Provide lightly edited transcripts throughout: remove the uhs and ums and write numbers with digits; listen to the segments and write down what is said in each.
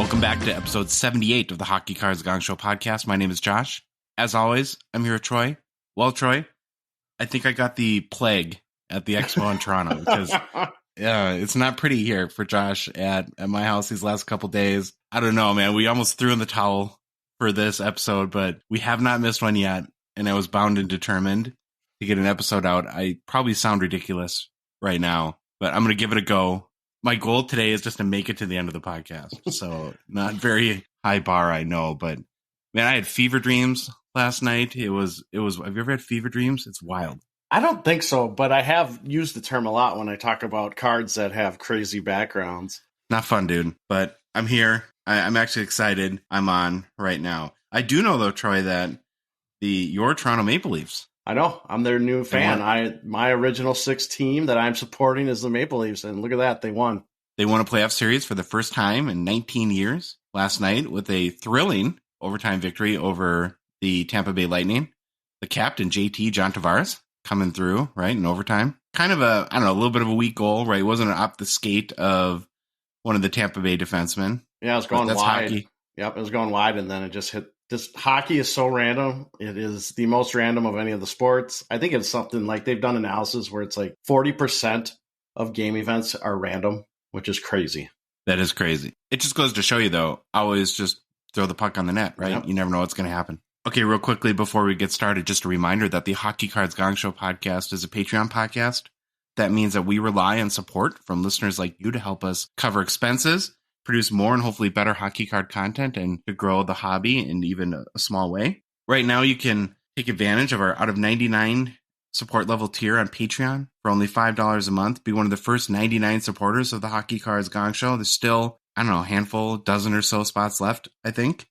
Welcome back to episode 78 of the Hockey Cards Gongshow podcast. My name is Josh. As always, I'm here with Troy. Well, Troy, I think I got the plague at the expo in Toronto because it's not pretty here for Josh at my house these last couple days. I don't know, man. We almost threw in the towel for this episode, but we have not missed one yet. And I was bound and determined to get an episode out. I probably sound ridiculous right now, but I'm going to give it a go. My goal today is just to make it to the end of the podcast. So not very high bar, I know, but man, I had fever dreams last night. It was, have you ever had fever dreams? It's wild. I don't think so, but I have used the term a lot when I talk about cards that have crazy backgrounds. Not fun, dude, but I'm here. I'm actually excited. I'm on right now. I do know though, Troy, that your Toronto Maple Leafs. I know. I'm their new fan. My original 6 team that I'm supporting is the Maple Leafs, and look at that. They won. They won a playoff series for the first time in 19 years last night with a thrilling overtime victory over the Tampa Bay Lightning. The captain, JT, John Tavares, coming through, right, in overtime. Kind of a little bit of a weak goal, right? It wasn't off the skate of one of the Tampa Bay defensemen. Yeah, it was going wide. Hockey. Yep, it was going wide, and then it just hit. This hockey is so random. It is the most random of any of the sports. I think it's something like they've done analysis where it's like 40% of game events are random, which is crazy. That is crazy. It just goes to show you, though, always just throw the puck on the net, right? Yep. You never know what's going to happen. Okay, real quickly before we get started, just a reminder that the Hockey Cards Gongshow podcast is a Patreon podcast. That means that we rely on support from listeners like you to help us cover expenses, produce more and hopefully better hockey card content, and to grow the hobby in even a small way. Right now, you can take advantage of our out of 99 support level tier on Patreon for only $5 a month. Be one of the first 99 supporters of the Hockey Cards Gong Show. There's still, a handful, dozen or so spots left, I think.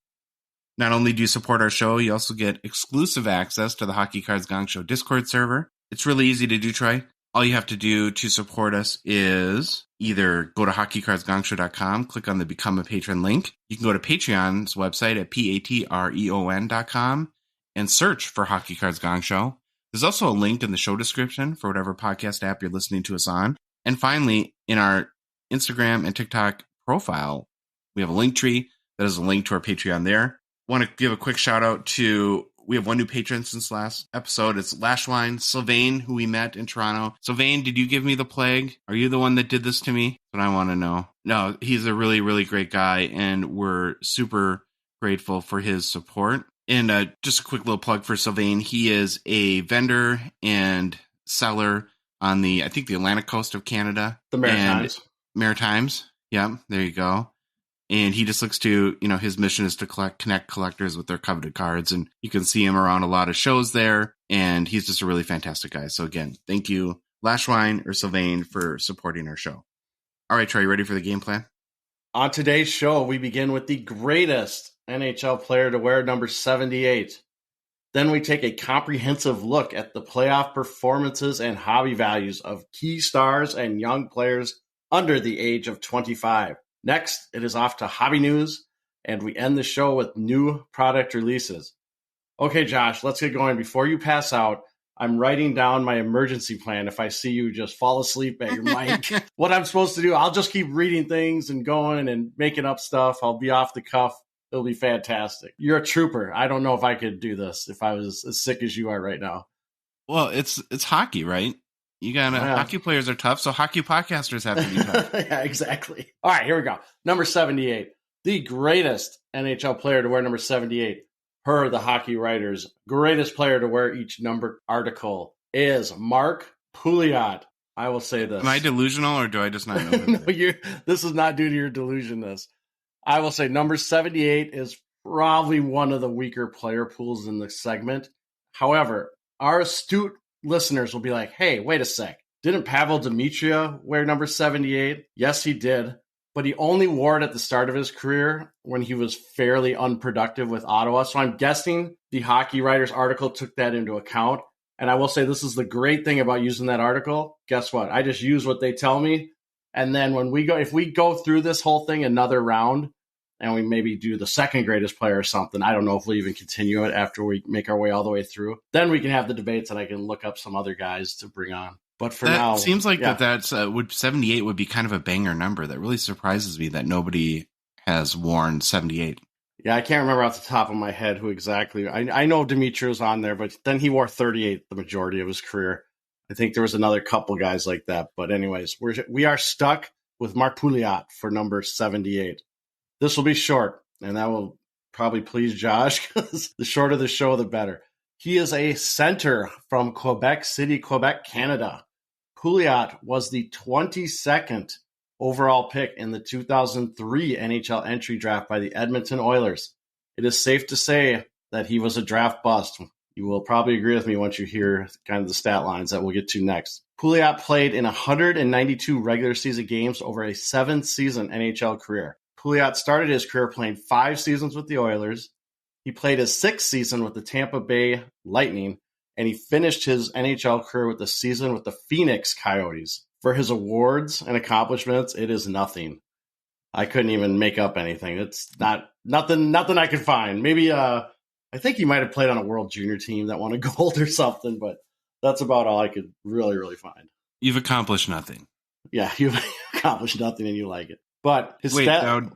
Not only do you support our show, you also get exclusive access to the Hockey Cards Gong Show Discord server. It's really easy to do, Troy. All you have to do to support us is either go to hockeycardsgongshow.com, click on the Become a Patron link. You can go to Patreon's website at patreon.com and search for Hockey Cards Gong Show. There's also a link in the show description for whatever podcast app you're listening to us on. And finally, in our Instagram and TikTok profile, we have a link tree that is a link to our Patreon there. Want to give a quick shout out to, we have one new patron since last episode. It's Lashwine, Sylvain, who we met in Toronto. Sylvain, did you give me the plague? Are you the one that did this to me? That's what I want to know. No, he's a really, really great guy, and we're super grateful for his support. And just a quick little plug for Sylvain. He is a vendor and seller on the Atlantic coast of Canada. The Maritimes. Maritimes. Yeah, there you go. And he just looks to, his mission is to connect collectors with their coveted cards. And you can see him around a lot of shows there. And he's just a really fantastic guy. So again, thank you, Lashwine or Sylvain, for supporting our show. All right, Troy, you ready for the game plan? On today's show, we begin with the greatest NHL player to wear number 78. Then we take a comprehensive look at the playoff performances and hobby values of key stars and young players under the age of 25. Next, it is off to hobby news, and we end the show with new product releases. Okay, Josh, let's get going. Before you pass out, I'm writing down my emergency plan if I see you just fall asleep at your mic. What I'm supposed to do, I'll just keep reading things and going and making up stuff. I'll be off the cuff. It'll be fantastic. You're a trooper. I don't know if I could do this if I was as sick as you are right now. Well, it's hockey, right? Hockey players are tough, so hockey podcasters have to be tough. Yeah, exactly. All right, here we go. Number 78. The greatest NHL player to wear number 78. Per the hockey writers, greatest player to wear each number article is Mark Pouliot. I will say this. Am I delusional, or do I just not know? No, this is not due to your delusionness. I will say number 78 is probably one of the weaker player pools in the segment. However, our astute listeners will be like, hey, wait a sec. Didn't Pavel Demetria wear number 78? Yes, he did. But he only wore it at the start of his career when he was fairly unproductive with Ottawa. So I'm guessing the Hockey Writers article took that into account. And I will say this is the great thing about using that article. Guess what? I just use what they tell me. And then if we go through this whole thing another round and we maybe do the second greatest player or something, I don't know if we'll even continue it after we make our way all the way through. Then we can have the debates and I can look up some other guys to bring on. But for now, seems like that's 78 would be kind of a banger number. That really surprises me that nobody has worn 78. Yeah, I can't remember off the top of my head who exactly. I know Dimitri was on there, but then he wore 38 the majority of his career. I think there was another couple guys like that. But anyways, we are stuck with Mark Pouliot for number 78. This will be short, and that will probably please Josh, because the shorter the show, the better. He is a center from Quebec City, Quebec, Canada. Pouliot was the 22nd overall pick in the 2003 NHL entry draft by the Edmonton Oilers. It is safe to say that he was a draft bust. You will probably agree with me once you hear kind of the stat lines that we'll get to next. Pouliot played in 192 regular season games over a 7-season NHL career. Pouliot started his career playing 5 seasons with the Oilers. He played his 6th season with the Tampa Bay Lightning, and he finished his NHL career with a season with the Phoenix Coyotes. For his awards and accomplishments, it is nothing. I couldn't even make up anything. It's nothing I could find. Maybe I think he might have played on a World Junior team that won a gold or something, but that's about all I could really find. You've accomplished nothing. Yeah, you've accomplished nothing and you like it. But his go ahead.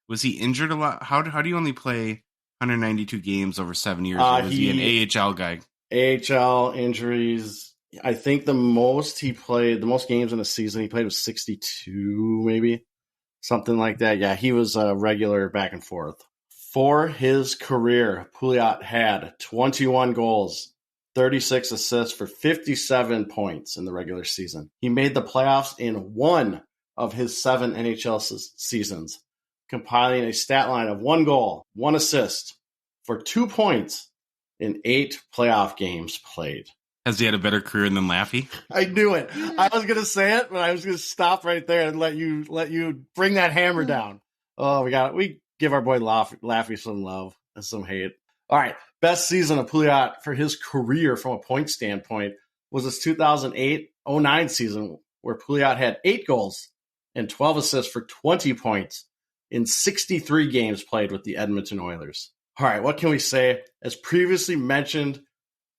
Was he injured a lot? How do you only play 192 games over 7 years? Was he an AHL guy? AHL injuries. I think the most games in a season he played was 62, maybe something like that. Yeah, he was a regular back and forth. For his career, Pouliot had 21 goals, 36 assists for 57 points in the regular season. He made the playoffs in 1 of his 7 NHL seasons, compiling a stat line of 1 goal, 1 assist for 2 points in 8 playoff games played. Has he had a better career than Laffy? I knew it. I was going to say it, but I was going to stop right there and let you bring that hammer down. Oh, we give our boy Laffy some love and some hate. All right, best season of Pouliot for his career from a point standpoint was his 2008-09 season, where Pouliot had 8 goals and 12 assists for 20 points in 63 games played with the Edmonton Oilers. All right, what can we say? As previously mentioned,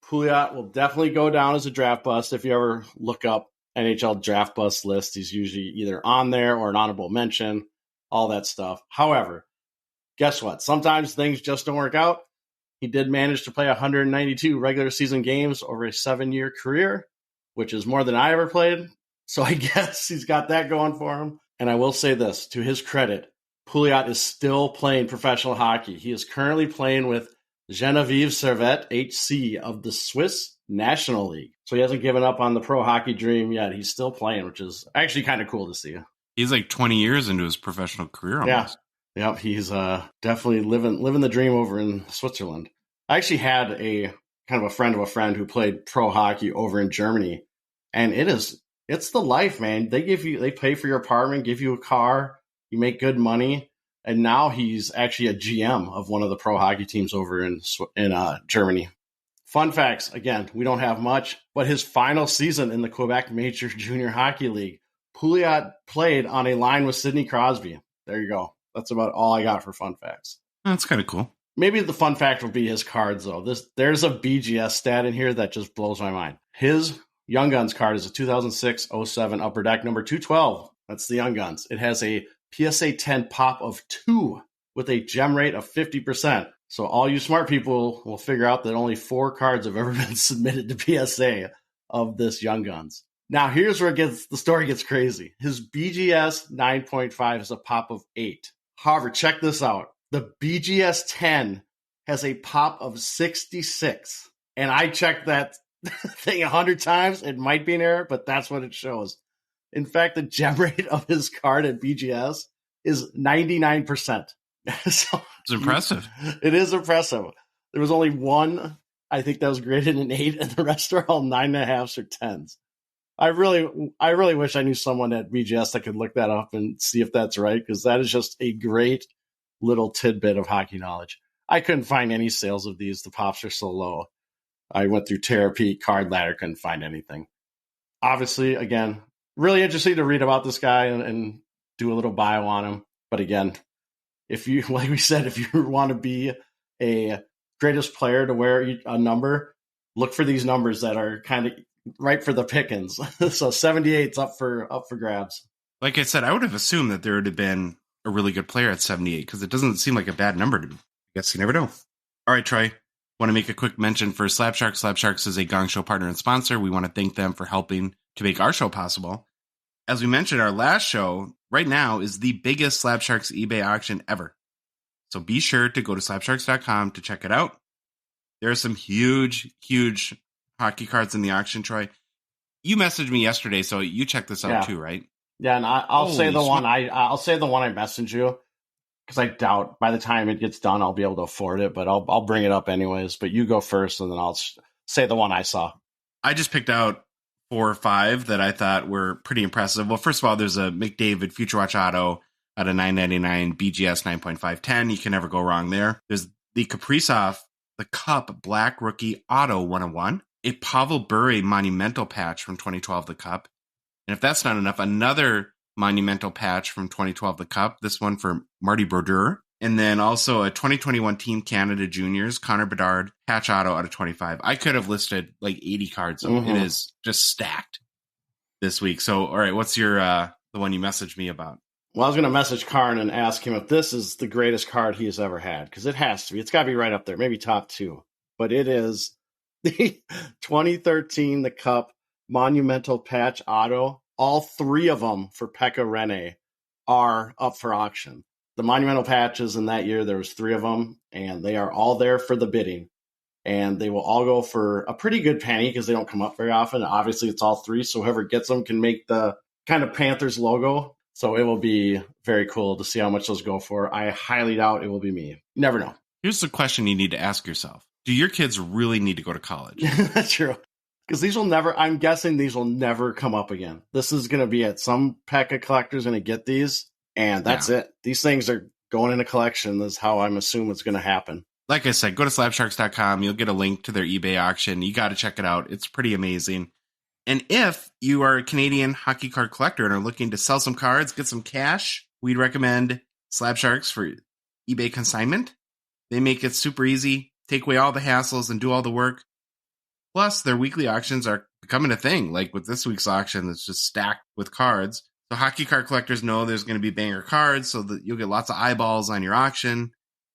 Pouliot will definitely go down as a draft bust. If you ever look up NHL draft bust list, he's usually either on there or an honorable mention, all that stuff. However, guess what? Sometimes things just don't work out. He did manage to play 192 regular season games over a 7-year career, which is more than I ever played. So I guess he's got that going for him. And I will say this, to his credit, Pouliot is still playing professional hockey. He is currently playing with Genevieve Servette HC of the Swiss National League. So he hasn't given up on the pro hockey dream yet. He's still playing, which is actually kind of cool to see. He's like 20 years into his professional career almost. Yeah. Yep, he's definitely living the dream over in Switzerland. I actually had a kind of a friend of a friend who played pro hockey over in Germany, and it's the life, man. They pay for your apartment, give you a car, you make good money. And now he's actually a GM of one of the pro hockey teams over in Germany. Fun facts, again, we don't have much, but his final season in the Quebec Major Junior Hockey League, Pouliot played on a line with Sidney Crosby. There you go. That's about all I got for fun facts. That's kind of cool. Maybe the fun fact will be his cards, though. There's a BGS stat in here that just blows my mind. His Young Guns card is a 2006-07 Upper Deck number 212. That's the Young Guns. It has a PSA 10 pop of 2 with a gem rate of 50%. So all you smart people will figure out that only 4 cards have ever been submitted to PSA of this Young Guns. Now here's where the story gets crazy. His BGS 9.5 is a pop of 8. However, check this out. The BGS 10 has a pop of 66. And I checked that thing 100 times. It might be an error, but that's what it shows. In fact, the gem rate of his card at BGS is 99%. So it's impressive. It is impressive. There was only one, I think, that was graded an 8, and the rest are all 9.5s or 10s. I really wish I knew someone at BGS that could look that up and see if that's right, because that is just a great little tidbit of hockey knowledge. I couldn't find any sales of these. The pops are so low. I went through Therapy, Card Ladder, couldn't find anything. Obviously, again, really interesting to read about this guy and do a little bio on him. But again, if you, like we said, if you want to be a greatest player to wear a number, look for these numbers that are kind of right for the pickings. So 78's up for grabs. Like I said, I would have assumed that there would have been a really good player at 78 because it doesn't seem like a bad number to me. I guess you never know. All right, Troy. Want to make a quick mention for Slab Sharks. Slab Sharks is a Gong Show partner and sponsor. We want to thank them for helping to make our show possible. As we mentioned, our last show right now is the biggest Slab Sharks eBay auction ever. So be sure to go to slabsharks.com to check it out. There are some huge, huge hockey cards in the auction, Troy. You messaged me yesterday, so you checked this out too, right? Yeah, and I'll say the one I messaged you because I doubt by the time it gets done I'll be able to afford it, but I'll bring it up anyways. But you go first, and then I'll say the one I saw. I just picked out 4 or 5 that I thought were pretty impressive. Well, first of all, there's a McDavid Future Watch Auto out of $9.99 BGS 9.510. You can never go wrong there. There's the Kaprizov, the Cup Black Rookie Auto 101, a Pavel Bure Monumental Patch from 2012 the Cup. And if that's not enough, another Monumental Patch from 2012 the Cup, this one for Marty Brodeur. And then also a 2021 Team Canada Juniors Connor Bedard Patch Auto out of 25. I could have listed like 80 cards. So It is just stacked this week. So, all right, what's your the one you messaged me about? Well, I was going to message Karn and ask him if this is the greatest card he has ever had, because it has to be. It's got to be right up there, maybe top 2. But it is the 2013 The Cup Monumental Patch Auto. All 3 of them for Pekka Rinne are up for auction. The Monumental Patches in that year, there was 3 of them, and they are all there for the bidding. And they will all go for a pretty good penny because they don't come up very often. Obviously, it's all 3, so whoever gets them can make the kind of Panthers logo. So it will be very cool to see how much those go for. I highly doubt it will be me. You never know. Here's the question you need to ask yourself. Do your kids really need to go to college? That's true. Because I'm guessing these will never come up again. This is going to be it. Some Pekka collector's going to get these, and that's it. These things are going in a collection. That's how I'm assuming it's going to happen. Like I said, go to slabsharks.com. You'll get a link to their eBay auction. You got to check it out. It's pretty amazing. And if you are a Canadian hockey card collector and are looking to sell some cards, get some cash, we'd recommend Slab Sharks for eBay consignment. They make it super easy, take away all the hassles, and do all the work. Plus, their weekly auctions are becoming a thing, like with this week's auction that's just stacked with cards. So hockey card collectors know there's going to be banger cards, so that you'll get lots of eyeballs on your auction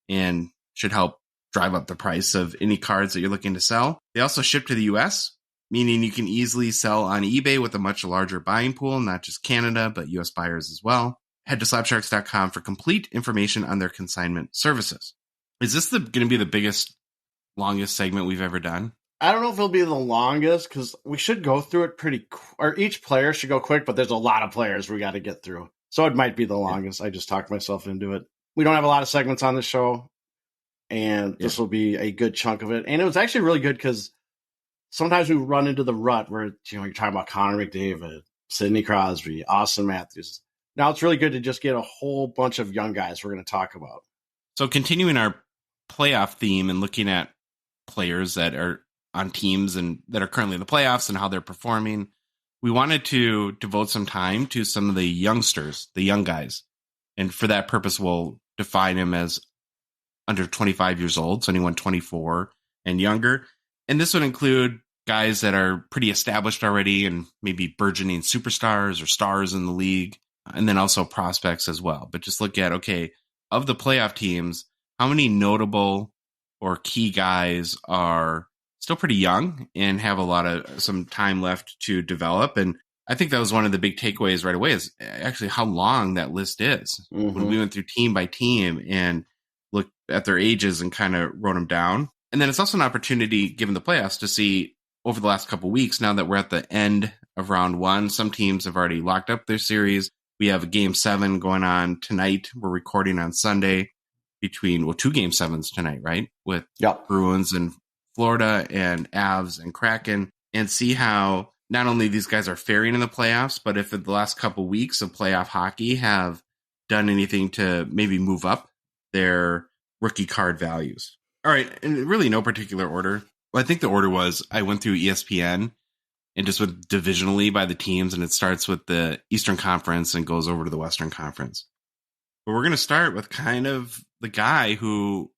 and should help drive up the price of any cards that you're looking to sell. They also ship to the U.S., meaning you can easily sell on eBay with a much larger buying pool, not just Canada, but U.S. buyers as well. Head to slabsharks.com for complete information on their consignment services. Is this going to be the biggest, longest segment we've ever done? I don't know if it'll be the longest, because we should go through it or each player should go quick, but there's a lot of players we got to get through. So it might be the longest. I just talked myself into it. We don't have a lot of segments on the show, and this will be a good chunk of it. And it was actually really good because sometimes we run into the rut where, you're talking about Connor McDavid, Sidney Crosby, Austin Matthews. Now it's really good to just get a whole bunch of young guys we're going to talk about. So continuing our playoff theme and looking at players that are on teams and that are currently in the playoffs and how they're performing, we wanted to devote some time to some of the youngsters, the young guys. And for that purpose, we'll define them as under 25 years old, so anyone 24 and younger. And this would include guys that are pretty established already and maybe burgeoning superstars or stars in the league, and then also prospects as well. But just look at, okay, of the playoff teams, how many notable or key guys are still pretty young and have some time left to develop. And I think that was one of the big takeaways right away is actually how long that list is. When we went through team by team and looked at their ages and kind of wrote them down. And then it's also an opportunity, given the playoffs, to see over the last couple of weeks, now that we're at the end of round 1, some teams have already locked up their series. We have a Game 7 going on tonight. We're recording on Sunday between, 2 Game 7s tonight, right? With Bruins and Florida and Avs and Kraken, and see how not only these guys are faring in the playoffs, but if the last couple of weeks of playoff hockey have done anything to maybe move up their rookie card values. All right, in really no particular order. Well, I think the order was I went through ESPN and just went divisionally by the teams, and it starts with the Eastern Conference and goes over to the Western Conference. But we're going to start with kind of the guy who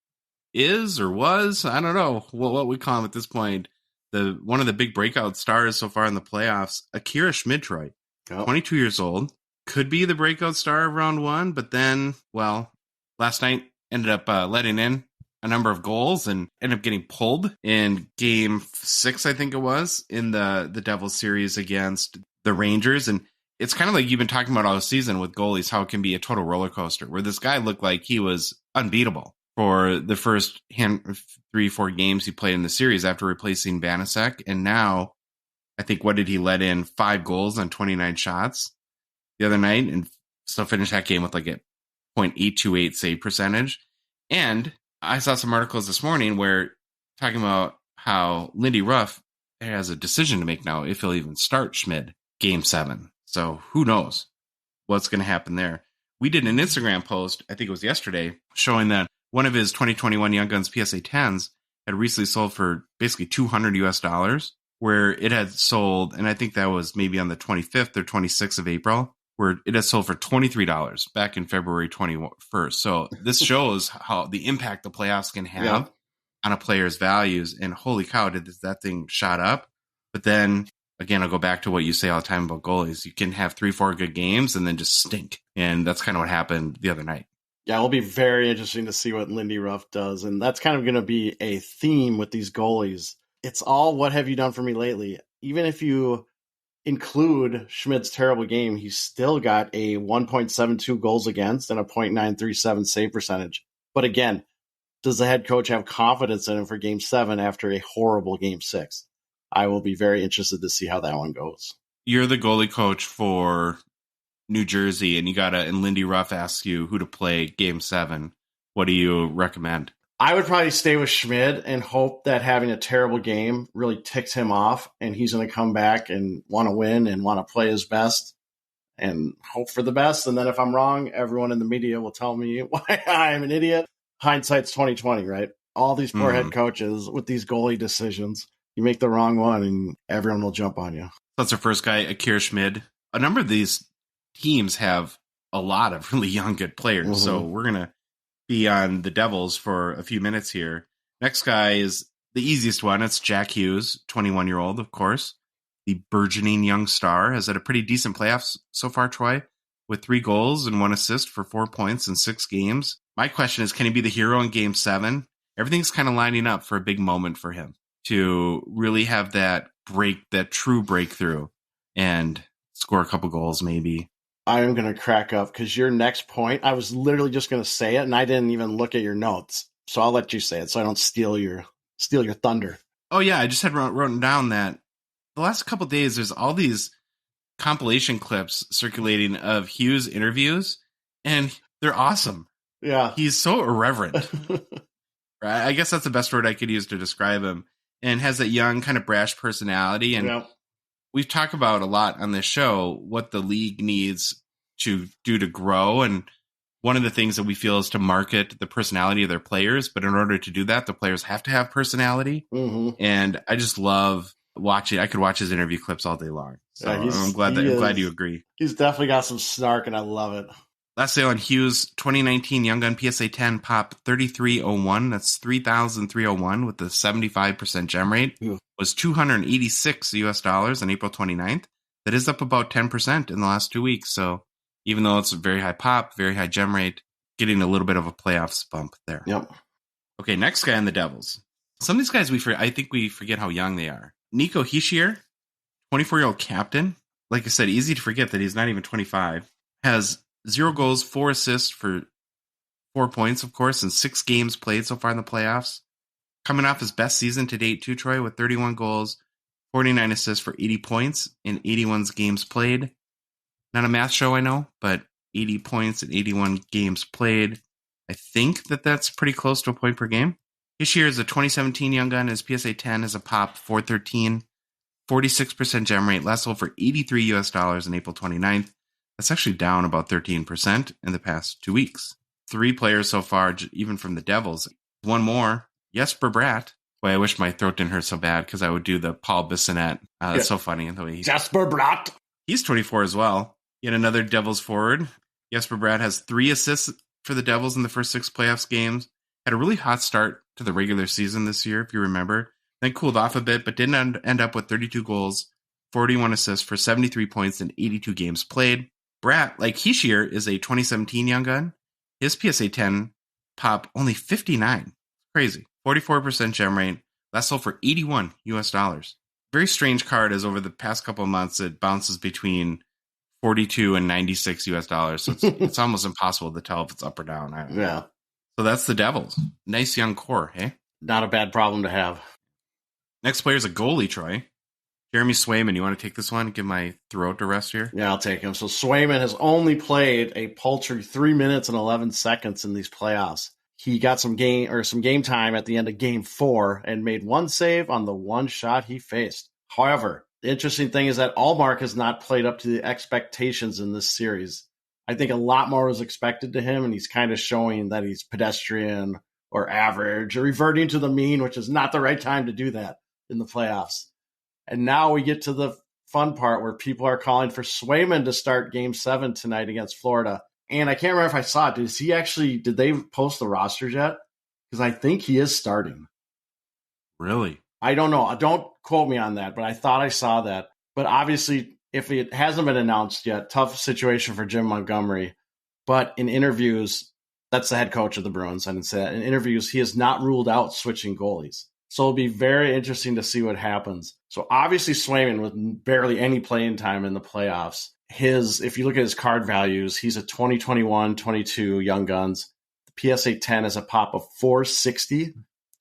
is or was, I don't know what we call him at this point, one of the big breakout stars so far in the playoffs, Akira Schmidtroy, 22 years old, could be the breakout star of round one, but then, well, last night ended up letting in a number of goals and ended up getting pulled in game 6, I think it was, in the Devils series against the Rangers. And it's kind of like you've been talking about all season with goalies, how it can be a total roller coaster, where this guy looked like he was unbeatable for the first 3-4 games he played in the series after replacing Vanacek. And now, I think, what did he let in? 5 goals on 29 shots the other night, and still finished that game with like a .828 save percentage. And I saw some articles this morning where talking about how Lindy Ruff has a decision to make now if he'll even start Schmid game 7. So who knows what's going to happen there. We did an Instagram post, I think it was yesterday, showing that one of his 2021 Young Guns PSA 10s had recently sold for basically $200, where it had sold, and I think that was maybe on the 25th or 26th of April, where it has sold for $23 back in February 21st. So this shows how the impact the playoffs can have on a player's values. And holy cow, did that thing shot up. But then, again, I'll go back to what you say all the time about goalies. You can have 3-4 good games and then just stink. And that's kind of what happened the other night. Yeah, it'll be very interesting to see what Lindy Ruff does. And that's kind of going to be a theme with these goalies. It's all, what have you done for me lately? Even if you include Schmid's terrible game, he's still got a 1.72 goals against and a .937 save percentage. But again, does the head coach have confidence in him for game 7 after a horrible game 6? I will be very interested to see how that one goes. You're the goalie coach for New Jersey, and Lindy Ruff asks you who to play game 7. What do you recommend? I would probably stay with Schmid and hope that having a terrible game really ticks him off and he's going to come back and want to win and want to play his best and hope for the best. And then if I'm wrong, everyone in the media will tell me why I'm an idiot. Hindsight's 2020, right? All these poor head coaches with these goalie decisions, you make the wrong one and everyone will jump on you. That's our first guy, Akir Schmid. A number of these teams have a lot of really young, good players. So we're going to be on the Devils for a few minutes here. Next guy is the easiest one. It's Jack Hughes, 21-year-old, of course. The burgeoning young star has had a pretty decent playoffs so far, Troy, with 3 goals and 1 assist for 4 points in 6 games. My question is, can he be the hero in game 7? Everything's kind of lining up for a big moment for him to really have that true breakthrough and score a couple goals maybe. I am going to crack up because your next point, I was literally just going to say it and I didn't even look at your notes. So I'll let you say it so I don't steal your thunder. Oh yeah, I just had written down that the last couple of days there's all these compilation clips circulating of Hughes interviews and they're awesome. Yeah. He's so irreverent. Right? I guess that's the best word I could use to describe him, and has that young kind of brash personality. And we've talked about a lot on this show what the league needs to do to grow. And one of the things that we feel is to market the personality of their players. But in order to do that, the players have to have personality. And I just love watching. I could watch his interview clips all day long. So I'm glad you agree. He's definitely got some snark and I love it. Lastly, on Hughes, 2019 Young Gun PSA 10 pop 3301. That's 3,301 with the 75% gem rate. Was $286 on April 29th. That is up about 10% in the last 2 weeks. So even though it's a very high pop, very high gem rate, getting a little bit of a playoffs bump there. Yep. Okay, next guy on the Devils. Some of these guys, I think we forget how young they are. Nico Hischier, 24-year-old captain. Like I said, easy to forget that he's not even 25. Has 0 goals, 4 assists for 4 points, of course, in 6 games played so far in the playoffs. Coming off his best season to date, too, Troy, with 31 goals, 49 assists for 80 points in 81 games played. Not a math show, I know, but 80 points in 81 games played. I think that's pretty close to a point per game. This year is a 2017 Young Gun. His PSA 10 is a pop 413, 46% gem rate, last sold for $83 on April 29th. That's actually down about 13% in the past 2 weeks. 3 players so far, even from the Devils. One more, Jesper Bratt. Boy, I wish my throat didn't hurt so bad because I would do the Paul Bissonnette. That's so funny. The way Jesper Bratt. He's 24 as well. Yet another Devils forward. Jesper Bratt has 3 assists for the Devils in the first 6 playoffs games. Had a really hot start to the regular season this year, if you remember. Then cooled off a bit, but didn't end up with 32 goals, 41 assists for 73 points in 82 games played. Brat, like Heishier, is a 2017 Young Gun. His PSA 10 pop only 59. Crazy. 44% gem rate. Last sold for $81 US. Very strange card, as over the past couple of months it bounces between 42 and 96 US. So it's almost impossible to tell if it's up or down. I don't know. Yeah. So that's the Devils. Nice young core, hey? Not a bad problem to have. Next player is a goalie, Troy. Jeremy Swayman. You want to take this one? Give my throat to rest here? Yeah, I'll take him. So Swayman has only played a paltry 3 minutes and 11 seconds in these playoffs. He got some game time at the end of game 4 and made one save on the one shot he faced. However, the interesting thing is that Allmark has not played up to the expectations in this series. I think a lot more was expected to him, and he's kind of showing that he's pedestrian or average or reverting to the mean, which is not the right time to do that in the playoffs. And now we get to the fun part where people are calling for Swayman to start game 7 tonight against Florida. And I can't remember if I saw it. Did they post the rosters yet? Because I think he is starting. Really? I don't know. Don't quote me on that, but I thought I saw that. But obviously, if it hasn't been announced yet, tough situation for Jim Montgomery. But in interviews, that's the head coach of the Bruins. I didn't say that. In interviews, he has not ruled out switching goalies. So it'll be very interesting to see what happens. So obviously Swayman with barely any playing time in the playoffs. If you look at his card values, he's a 2021-22 Young Guns. The PSA 10 has a pop of 460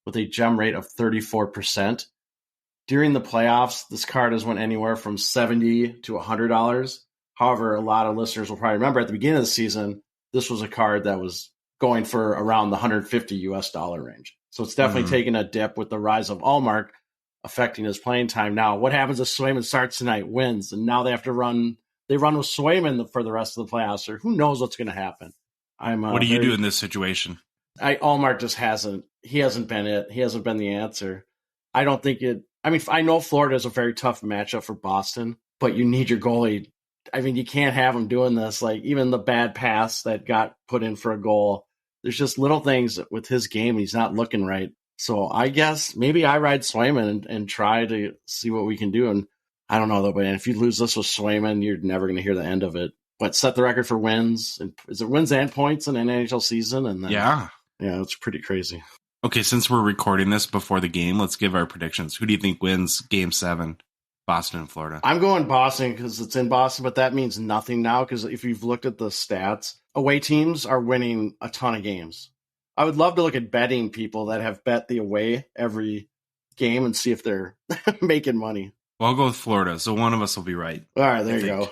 with a gem rate of 34%. During the playoffs, this card has went anywhere from $70 to $100. However, a lot of listeners will probably remember at the beginning of the season, this was a card that was going for around the $150 US range. So it's definitely taken a dip with the rise of Allmark affecting his playing time. Now, what happens if Swayman starts tonight, wins, and now they have to run with Swayman for the rest of the playoffs, or who knows what's going to happen. What do you do in this situation? Allmark just hasn't been it. He hasn't been the answer. I don't think it. I mean, I know Florida is a very tough matchup for Boston, but you need your goalie. I mean, you can't have him doing this. Like, even the bad pass that got put in for a goal, there's just little things with his game. He's not looking right. So I guess maybe I ride Swayman and try to see what we can do. And I don't know, though, but if you lose this with Swayman, you're never going to hear the end of it. But set the record for wins. Is it wins and points in an NHL season? And then, yeah, it's pretty crazy. Okay, since we're recording this before the game, let's give our predictions. Who do you think wins Game 7, Boston and Florida? I'm going Boston because it's in Boston, but that means nothing now because if you've looked at the stats, away teams are winning a ton of games. I would love to look at betting people that have bet the away every game and see if they're making money. Well, I'll go with Florida, so one of us will be right. All right, there you go.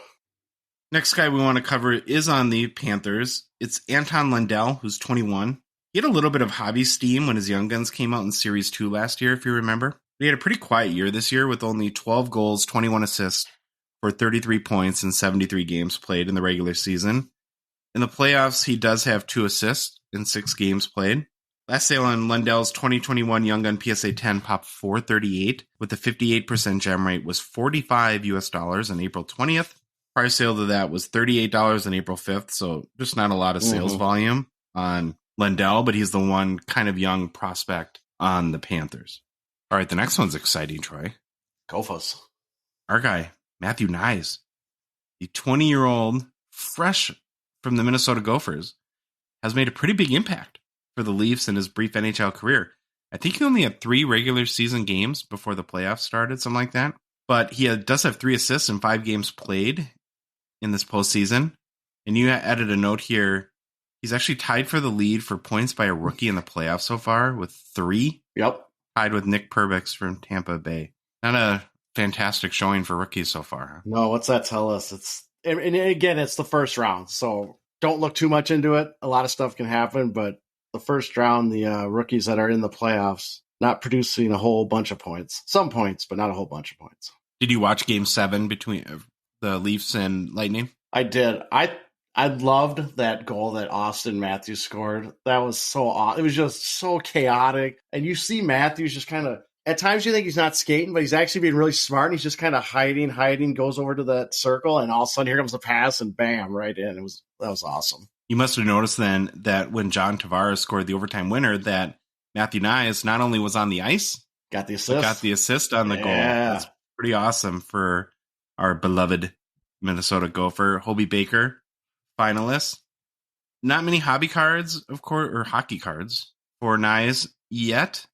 Next guy we want to cover is on the Panthers. It's Anton Lundell, who's 21. He had a little bit of hobby steam when his Young Guns came out in Series 2 last year, if you remember. He had a pretty quiet year this year with only 12 goals, 21 assists for 33 points in 73 games played in the regular season. In the playoffs, he does have 2 assists in 6 games played. Last sale on Lundell's 2021 Young Gun PSA 10 popped 438 with a 58% gem rate was $45 US on April 20th. Prior sale to that was $38 on April 5th, so just not a lot of sales volume on Lundell, but he's the one kind of young prospect on the Panthers. All right, the next one's exciting, Troy. Go for us. Our guy, Matthew Knies, the 20-year-old, fresh from the Minnesota Gophers, has made a pretty big impact for the Leafs in his brief NHL career. I think he only had 3 regular season games before the playoffs started, something like that. But he does have 3 assists in 5 games played in this postseason. And you added a note here. He's actually tied for the lead for points by a rookie in the playoffs so far with 3. Yep. Tied with Nick Perbix from Tampa Bay. Not a fantastic showing for rookies so far. Huh? No, what's that tell us? And again, it's the first round, so don't look too much into it. A lot of stuff can happen, but the first round, the rookies that are in the playoffs, not producing a whole bunch of points. Some points, but not a whole bunch of points. Did you watch Game 7 between the Leafs and Lightning? I did. I loved that goal that Austin Matthews scored. That was so awesome. It was just so chaotic. And you see Matthews just kind of, at times you think he's not skating, but he's actually being really smart. And he's just kind of hiding, goes over to that circle. And all of a sudden here comes the pass and bam, right in. That was awesome. You must have noticed then that when John Tavares scored the overtime winner, that Matthew Knies not only was on the ice, got the assist on the goal. That's pretty awesome for our beloved Minnesota Gopher. Hobie Baker, finalist. Not many hobby cards, of course, or hockey cards for Nyes yet.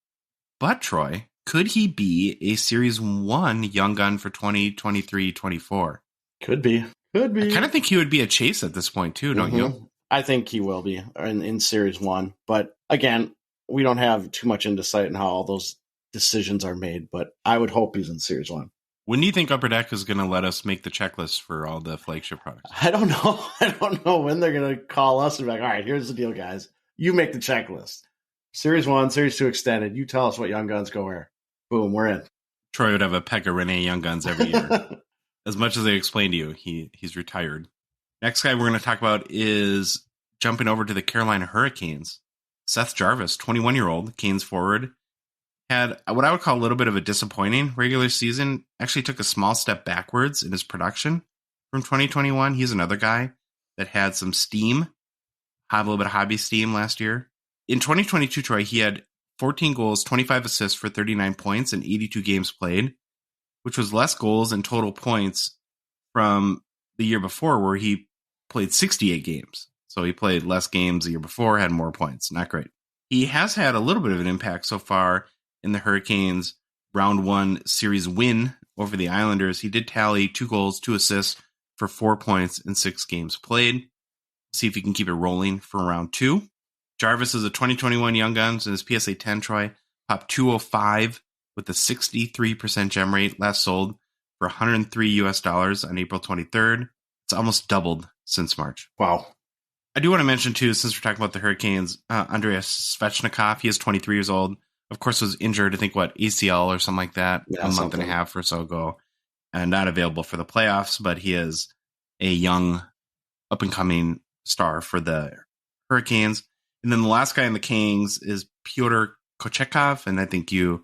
But, Troy, could he be a Series 1 Young Gun for 2023-24? Could be. Could be. I kind of think he would be a chase at this point, too, don't you? I think he will be in Series 1. But, again, we don't have too much insight in how all those decisions are made. But I would hope he's in Series 1. When do you think Upper Deck is going to let us make the checklist for all the flagship products? I don't know. I don't know when they're going to call us and be like, all right, here's the deal, guys. You make the checklist. Series 1, Series 2 extended. You tell us what Young Guns go where. Boom, we're in. Troy would have a Pekka Rinne Young Guns every year. As much as they explained to you, he's retired. Next guy we're going to talk about is jumping over to the Carolina Hurricanes. Seth Jarvis, 21-year-old, Canes forward, had what I would call a little bit of a disappointing regular season. Actually took a small step backwards in his production from 2021. He's another guy that had some steam, had a little bit of hobby steam last year. In 2022, Troy, he had 14 goals, 25 assists for 39 points in 82 games played, which was less goals and total points from the year before where he played 68 games. So he played less games the year before, had more points. Not great. He has had a little bit of an impact so far in the Hurricanes' round 1 series win over the Islanders. He did tally 2 goals, 2 assists for 4 points in 6 games played. See if he can keep it rolling for round 2. Jarvis is a 2021 Young Guns and his PSA 10, Troy, popped 205 with a 63% gem rate, last sold for $103 on April 23rd. It's almost doubled since March. Wow. I do want to mention, too, since we're talking about the Hurricanes, Andreas Svechnikov, he is 23 years old. Of course, was injured, I think, ACL or something like that, a month and a half or so ago, and not available for the playoffs, but he is a young, up-and-coming star for the Hurricanes. And then the last guy in the Kings is Pyotr Kochetkov, and I think you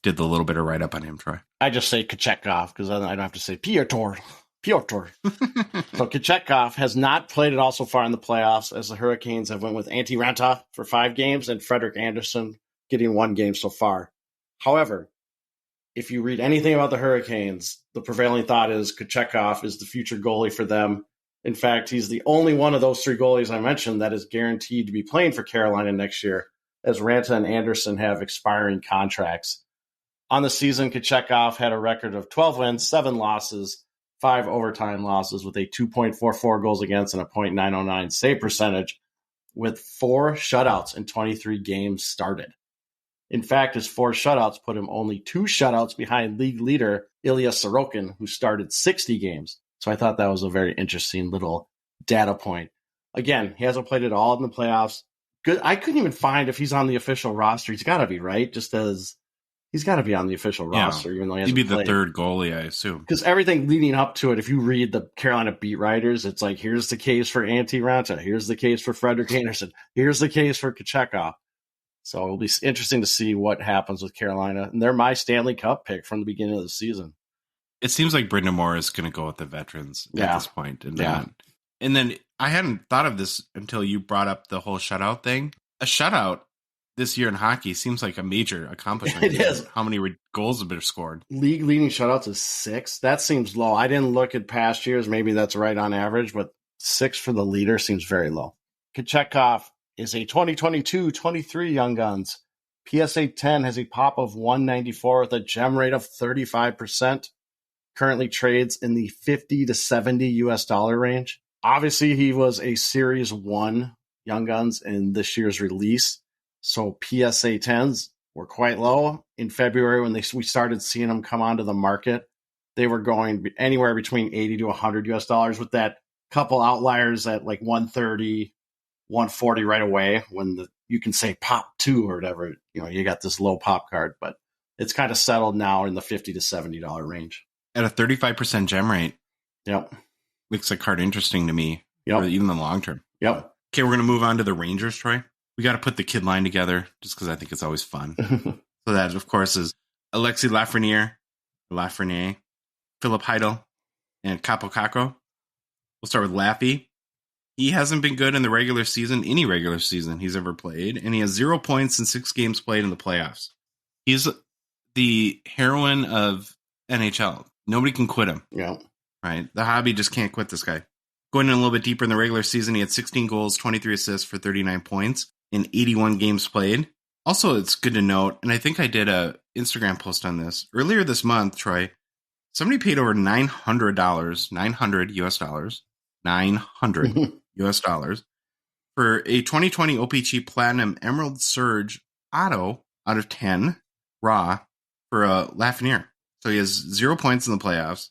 did the little bit of write-up on him, Troy. I just say Kochetkov because I don't have to say Pyotr. So Kochetkov has not played at all so far in the playoffs, as the Hurricanes have went with Antti Ranta for 5 games and Frederik Andersen getting 1 game so far. However, if you read anything about the Hurricanes, the prevailing thought is Kochetkov is the future goalie for them. In fact, he's the only one of those 3 goalies I mentioned that is guaranteed to be playing for Carolina next year, as Ranta and Anderson have expiring contracts. On the season, Kochetkov had a record of 12 wins, 7 losses, 5 overtime losses with a 2.44 goals against and a .909 save percentage, with 4 shutouts in 23 games started. In fact, his 4 shutouts put him only 2 shutouts behind league leader Ilya Sorokin, who started 60 games. So I thought that was a very interesting little data point. Again, he hasn't played at all in the playoffs. Good. I couldn't even find if he's on the official roster. He's got to be, right? Just as he's got to be on the official roster, even though he hasn't played. He'd be played. the third goalie, I assume. Because everything leading up to it, if you read the Carolina beat writers, it's like, here's the case for Antti Ranta. Here's the case for Frederik Andersen. Here's the case for Kochetkov. So it'll be interesting to see what happens with Carolina. And they're my Stanley Cup pick from the beginning of the season. It seems like Brendan Moore is going to go with the veterans at this point. And then I hadn't thought of this until you brought up the whole shutout thing. A shutout this year in hockey seems like a major accomplishment. It is. How many goals have been scored? League leading shutouts is 6. That seems low. I didn't look at past years. Maybe that's right on average, but 6 for the leader seems very low. Kochetkov is a 2022-23 Young Guns. PSA 10 has a pop of 194 with a gem rate of 35%. Currently trades in the $50 to $70 range. Obviously, he was a Series 1 Young Guns in this year's release. So PSA 10s were quite low. In February, when we started seeing them come onto the market, they were going anywhere between $80 to $100 with that couple outliers at like 130, 140 right away when you can say pop 2 or whatever. You got this low pop card, but it's kind of settled now in the $50 to $70 range. At a 35% gem rate. Yep. Makes the card interesting to me. Yep. Even in the long term. Yep. Okay, we're going to move on to the Rangers, Troy. We got to put the kid line together just because I think it's always fun. So that, of course, is Alexis Lafreniere, Philip Heidel, and Capo Caco. We'll start with Laffy. He hasn't been good in the regular season, any regular season he's ever played, and he has 0 points in 6 games played in the playoffs. He's the heroine of NHL. Nobody can quit him. Yeah. right? The hobby just can't quit this guy. Going in a little bit deeper in the regular season, he had 16 goals, 23 assists for 39 points in 81 games played. Also, it's good to note, and I think I did a Instagram post on this earlier this month, Troy. Somebody paid over $900, 900 US dollars, 900 US dollars for a 2020 OPG Platinum Emerald Surge Auto out of 10 raw for Lafreniere. So he has 0 points in the playoffs,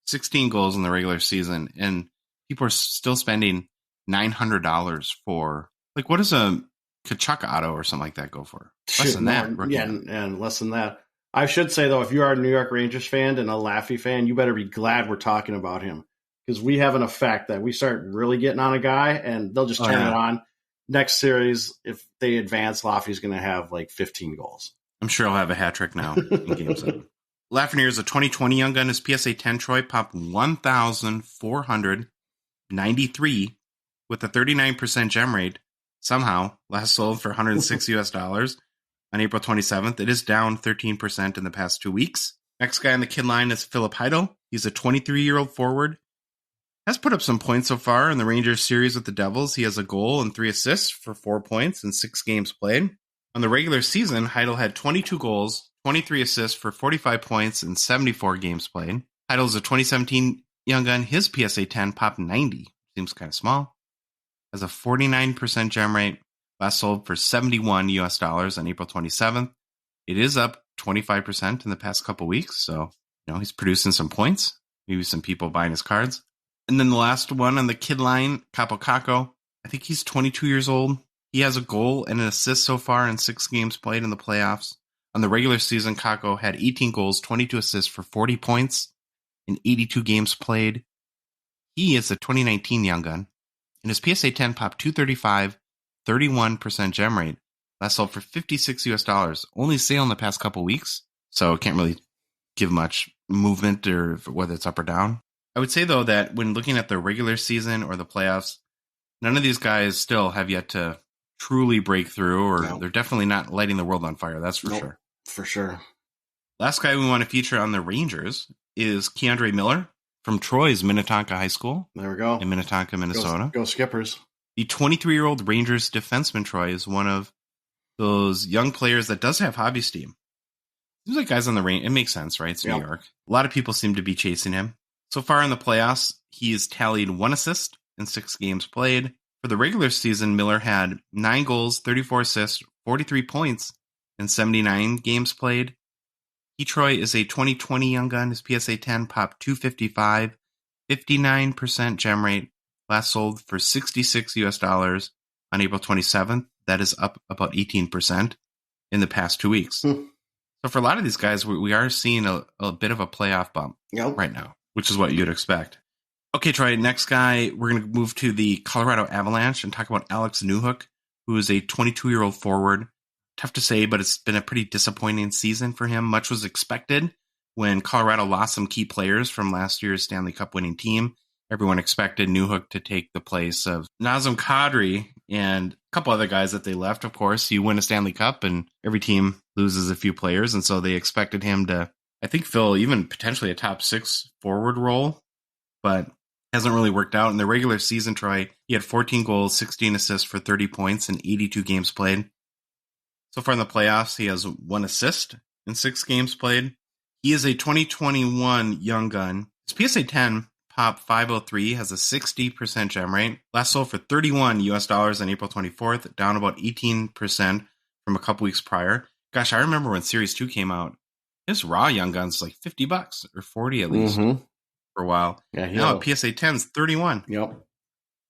16 goals in the regular season, and people are still spending $900 for, like, what does a Kachuk auto or something like that go for? Less than that. Yeah, and less than that. I should say, though, if you are a New York Rangers fan and a Laffy fan, you better be glad we're talking about him, because we have an effect that we start really getting on a guy and they'll just turn it on. Next series, if they advance, Laffy's going to have like 15 goals. I'm sure he'll have a hat trick now in Game 7. Lafreniere is a 2020 young gun. His PSA 10 Troy popped 1,493 with a 39% gem rate. Somehow, last sold for $106 US dollars on April 27th. It is down 13% in the past 2 weeks. Next guy on the kid line is Philip Heidel. He's a 23-year-old forward. Has put up some points so far in the Rangers series with the Devils. He has a goal and 3 assists for 4 points in 6 games played. On the regular season, Heidel had 22 goals, 23 assists for 45 points in 74 games played. Heidel is a 2017 young gun. His PSA 10 popped 90. Seems kind of small. Has a 49% gem rate. Last sold for $71 US dollars on April 27th. It is up 25% in the past couple weeks. So, he's producing some points. Maybe some people buying his cards. And then the last one on the kid line, Capo Caco. I think he's 22 years old. He has a goal and an assist so far in 6 games played in the playoffs. On the regular season, Caco had 18 goals, 22 assists for 40 points in 82 games played. He is a 2019 young gun. And his PSA 10 popped 235, 31% gem rate. Last sold for $56 US dollars. Only sale in the past couple weeks, so it can't really give much movement or whether it's up or down. I would say, though, that when looking at the regular season or the playoffs, none of these guys still have yet to truly break through, or they're definitely not lighting the world on fire. That's for sure. For sure. Last guy we want to feature on the Rangers is Keandre Miller from Troy's Minnetonka High School. There we go. In Minnetonka, Minnesota. Go Skippers. The 23-year-old Rangers defenseman, Troy, is one of those young players that does have hobby steam. Seems like guys on the range. It makes sense, right? It's New York. A lot of people seem to be chasing him. So far in the playoffs, he has tallied 1 assist in 6 games played. For the regular season, Miller had 9 goals, 34 assists, 43 points in 79 games played. He, Troy, is a 2020 young gun. His PSA 10 popped 255, 59% gem rate. Last sold for $66 US dollars on April 27th. That is up about 18% in the past 2 weeks. So for a lot of these guys, we are seeing a bit of a playoff bump right now, which is what you'd expect. Okay, Troy, next guy, we're going to move to the Colorado Avalanche and talk about Alex Newhook, who is a 22-year-old forward. Tough to say, but it's been a pretty disappointing season for him. Much was expected when Colorado lost some key players from last year's Stanley Cup winning team. Everyone expected Newhook to take the place of Nazem Kadri and a couple other guys that they left. Of course, you win a Stanley Cup and every team loses a few players. And so they expected him to, I think, fill even potentially a top 6 forward role, but hasn't really worked out. In the regular season, Troy, he had 14 goals, 16 assists for 30 points in 82 games played. So far in the playoffs, he has 1 assist in 6 games played. He is a 2021 young gun. His PSA 10 Pop 503 has a 60% gem rate. Last sold for $31 US dollars on April 24th, down about 18% from a couple weeks prior. Gosh, I remember when Series 2 came out, his raw young guns like $50 or 40 at least for a while. Yeah, now PSA 10's 31. Yep.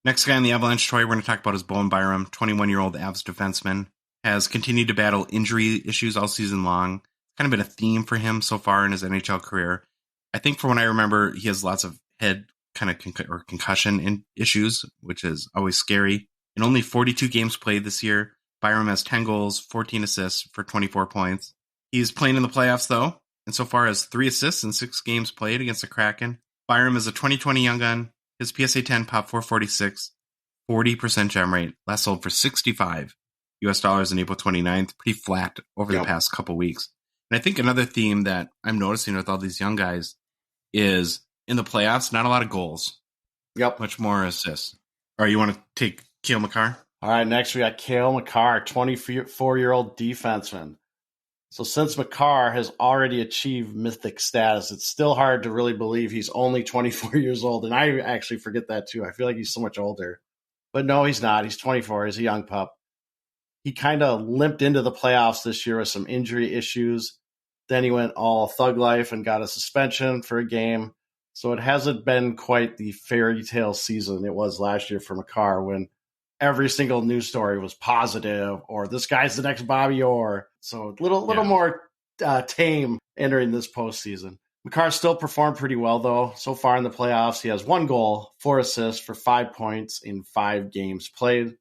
Next guy on the Avalanche, Troy, we're going to talk about is Bowen Byram, 21-year-old Avs defenseman. Has continued to battle injury issues all season long. Kind of been a theme for him so far in his NHL career. I think from what I remember, he has lots of head kind of concussion issues, which is always scary. In only 42 games played this year, Byram has 10 goals, 14 assists for 24 points. He's playing in the playoffs, though, and so far has 3 assists in 6 games played against the Kraken. Byram is a 2020 young gun. His PSA 10 pop 446, 40% gem rate. Last sold for $65 US dollars on April 29th. Pretty flat over the past couple weeks. And I think another theme that I'm noticing with all these young guys is in the playoffs, not a lot of goals. Yep. Much more assists. All right, you want to take Cale Makar? All right, next we got Cale Makar, 24-year-old defenseman. So since Makar has already achieved mythic status, it's still hard to really believe he's only 24 years old. And I actually forget that too. I feel like he's so much older. But no, he's not. He's 24. He's a young pup. He kind of limped into the playoffs this year with some injury issues. Then he went all thug life and got a suspension for a game. So it hasn't been quite the fairy tale season it was last year for Makar when every single news story was positive or this guy's the next Bobby Orr. So a little more tame entering this postseason. Makar still performed pretty well, though. So far in the playoffs, he has 1 goal, 4 assists for 5 points in 5 games played.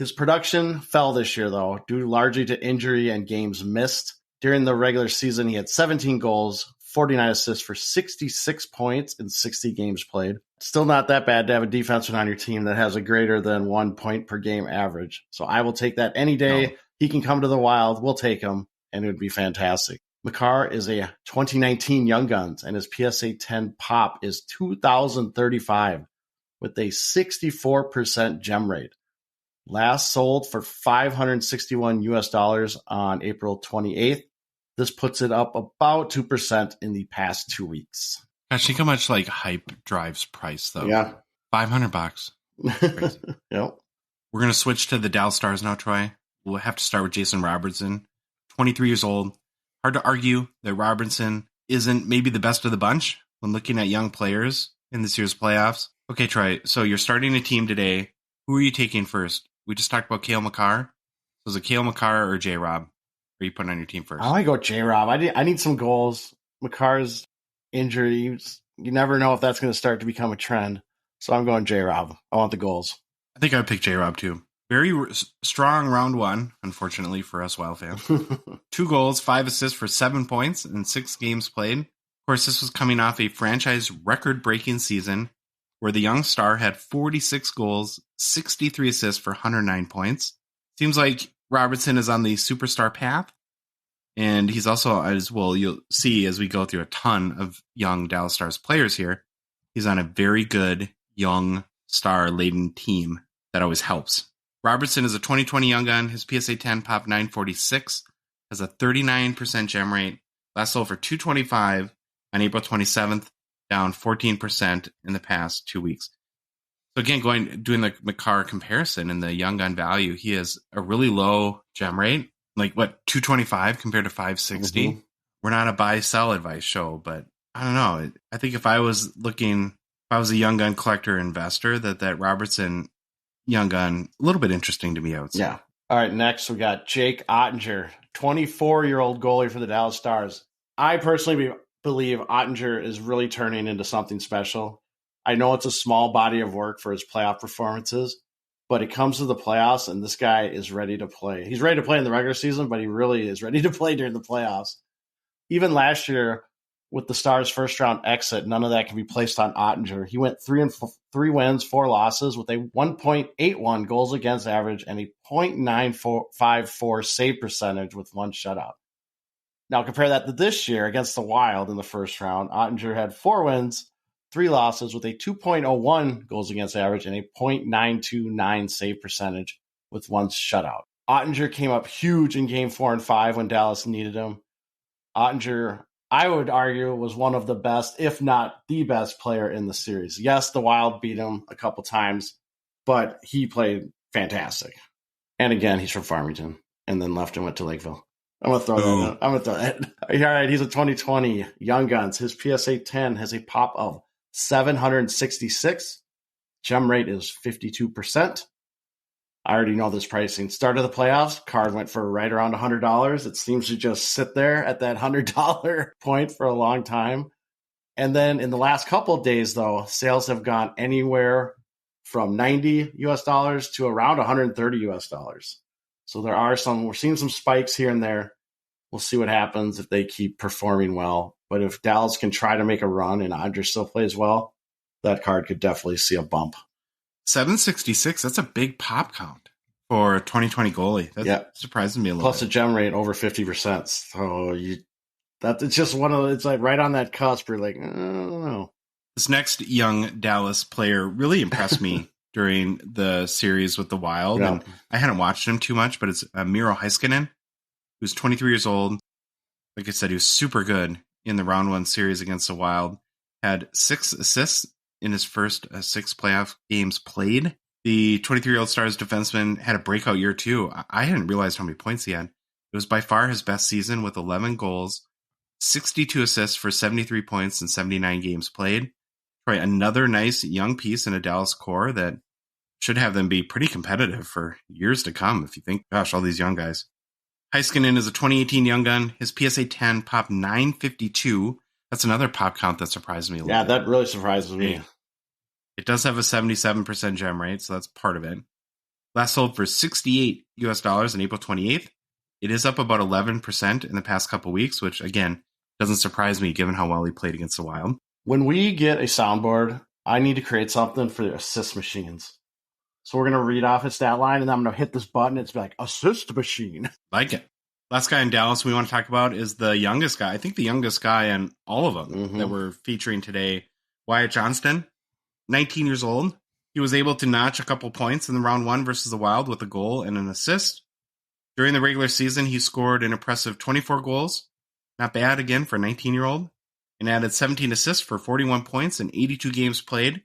His production fell this year, though, due largely to injury and games missed. During the regular season, he had 17 goals, 49 assists for 66 points in 60 games played. Still not that bad to have a defenseman on your team that has a greater than 1 point per game average. So I will take that any day. No. He can come to the Wild. We'll take him, and it would be fantastic. Makar is a 2019 Young Guns, and his PSA 10 pop is 2,035 with a 64% gem rate. Last sold for $561 on April 28th. This puts it up about 2% in the past 2 weeks. Gosh, think how much like hype drives price though. Yeah, $500. Yep. We're gonna switch to the Dallas Stars now, Troy. We'll have to start with Jason Robertson, 23 years old. Hard to argue that Robertson isn't maybe the best of the bunch when looking at young players in this year's playoffs. Okay, Troy. So you're starting a team today. Who are you taking first? We just talked about Cale Makar. So is it Cale Makar or J-Rob? Are you putting on your team first? I want to go J-Rob. I need some goals. Makar's injuries, you never know if that's going to start to become a trend. So I'm going J-Rob. I want the goals. I think I would pick J-Rob too. Very strong round 1, unfortunately for us Wild fans. 2 goals, 5 assists for 7 points in 6 games played. Of course, this was coming off a franchise record-breaking season where the young star had 46 goals, 63 assists for 109 points. Seems like Robertson is on the superstar path, and he's also, as well, you'll see as we go through a ton of young Dallas Stars players here, he's on a very good young star-laden team that always helps. Robertson is a 2020 Young Gun. His PSA 10 pop 946, has a 39% gem rate. Last sold for $225 on April 27th, down 14% in the past 2 weeks. So again, doing the Makar comparison and the Young Gun value, he has a really low gem rate, like what, 225 compared to 560. Mm-hmm. We're not a buy-sell advice show, but I don't know. I think if I was a Young Gun collector investor, that Robertson Young Gun, a little bit interesting to me, I would say. Yeah. All right, next we got Jake Ottinger, 24-year-old goalie for the Dallas Stars. I personally believe Ottinger is really turning into something special. I know it's a small body of work for his playoff performances, but it comes to the playoffs, and this guy is ready to play. He's ready to play in the regular season, but he really is ready to play during the playoffs. Even last year, with the Stars' first-round exit, none of that can be placed on Ottinger. He went 3 wins, 4 losses with a 1.81 goals against average and a .954 save percentage with 1 shutout. Now compare that to this year against the Wild in the first round. Ottinger had 4 wins, 3 losses with a 2.01 goals against average and a .929 save percentage with 1 shutout. Ottinger came up huge in Game 4 and 5 when Dallas needed him. Ottinger, I would argue, was one of the best, if not the best player in the series. Yes, the Wild beat him a couple times, but he played fantastic. And again, he's from Farmington and then left and went to Lakeville. I'm going to throw that in. All right, he's a 2020 Young Guns. His PSA 10 has a pop of 766. Gem rate is 52%. I already know this pricing. Start of the playoffs, card went for right around $100. It seems to just sit there at that $100 point for a long time. And then in the last couple of days, though, sales have gone anywhere from $90 to around $130. So we're seeing some spikes here and there. We'll see what happens if they keep performing well. But if Dallas can try to make a run and Ottinger still plays well, that card could definitely see a bump. 766, that's a big pop count for a 2020 goalie. That surprises me a little Plus a gem rate over 50%. So it's just it's like right on that cusp. You're like, I don't know. This next young Dallas player really impressed me during the series with the Wild. Yeah. And I hadn't watched him too much, but it's Miro Heiskanen, who's 23 years old. Like I said, he was super good in the round 1 series against the Wild. Had 6 assists in his first 6 playoff games played. The 23-year-old Stars defenseman had a breakout year too. I hadn't realized how many points he had. It was by far his best season with 11 goals, 62 assists for 73 points in 79 games played. Right, another nice young piece in a Dallas core that should have them be pretty competitive for years to come if you think, gosh, all these young guys. Heiskanen is a 2018 young gun. His PSA 10 popped 952. That's another pop count that surprised me a little bit. Yeah, that really surprises me. It does have a 77% gem rate, so that's part of it. Last sold for $68 on April 28th. It is up about 11% in the past couple weeks, which, again, doesn't surprise me given how well he played against the Wild. When we get a soundboard, I need to create something for the assist machines. So we're going to read off his stat line, and I'm going to hit this button. It's like, assist machine. Like it. Last guy in Dallas we want to talk about is the youngest guy. I think the youngest guy in all of them that we're featuring today, Wyatt Johnston, 19 years old. He was able to notch a couple points in the round 1 versus the Wild with a goal and an assist. During the regular season, he scored an impressive 24 goals. Not bad, again, for a 19-year-old. And added 17 assists for 41 points in 82 games played.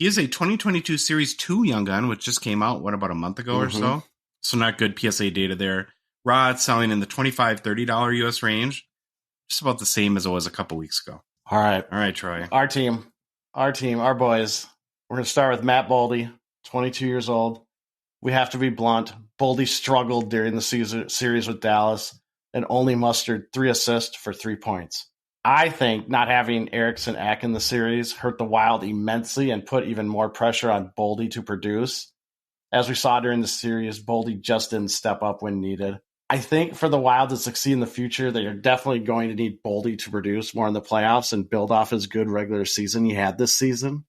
He is a 2022 Series 2 young gun, which just came out, about a month ago or so? So not good PSA data there. Raw, it's selling in the $25, $30 US range. Just about the same as it was a couple weeks ago. All right, Troy. Our team, our boys. We're going to start with Matt Boldy, 22 years old. We have to be blunt. Boldy struggled during the series with Dallas and only mustered 3 assists for 3 points. I think not having Eriksson Ek in the series hurt the Wild immensely and put even more pressure on Boldy to produce. As we saw during the series, Boldy just didn't step up when needed. I think for the Wild to succeed in the future, they are definitely going to need Boldy to produce more in the playoffs and build off his good regular season he had this season.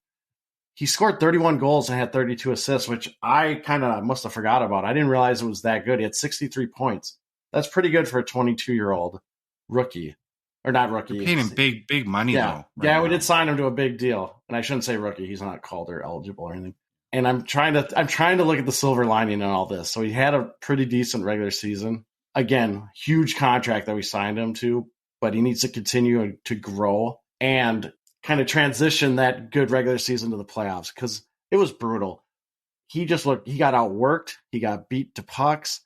He scored 31 goals and had 32 assists, which I kind of must have forgot about. I didn't realize it was that good. He had 63 points. That's pretty good for a 22-year-old rookie. Or not rookie. You're paying him big money, though. We did sign him to a big deal. And I shouldn't say rookie. He's not Calder eligible or anything. And I'm trying to look at the silver lining in all this. So he had a pretty decent regular season. Again, huge contract that we signed him to, but he needs to continue to grow and kind of transition that good regular season to the playoffs because it was brutal. He got outworked. He got beat to pucks.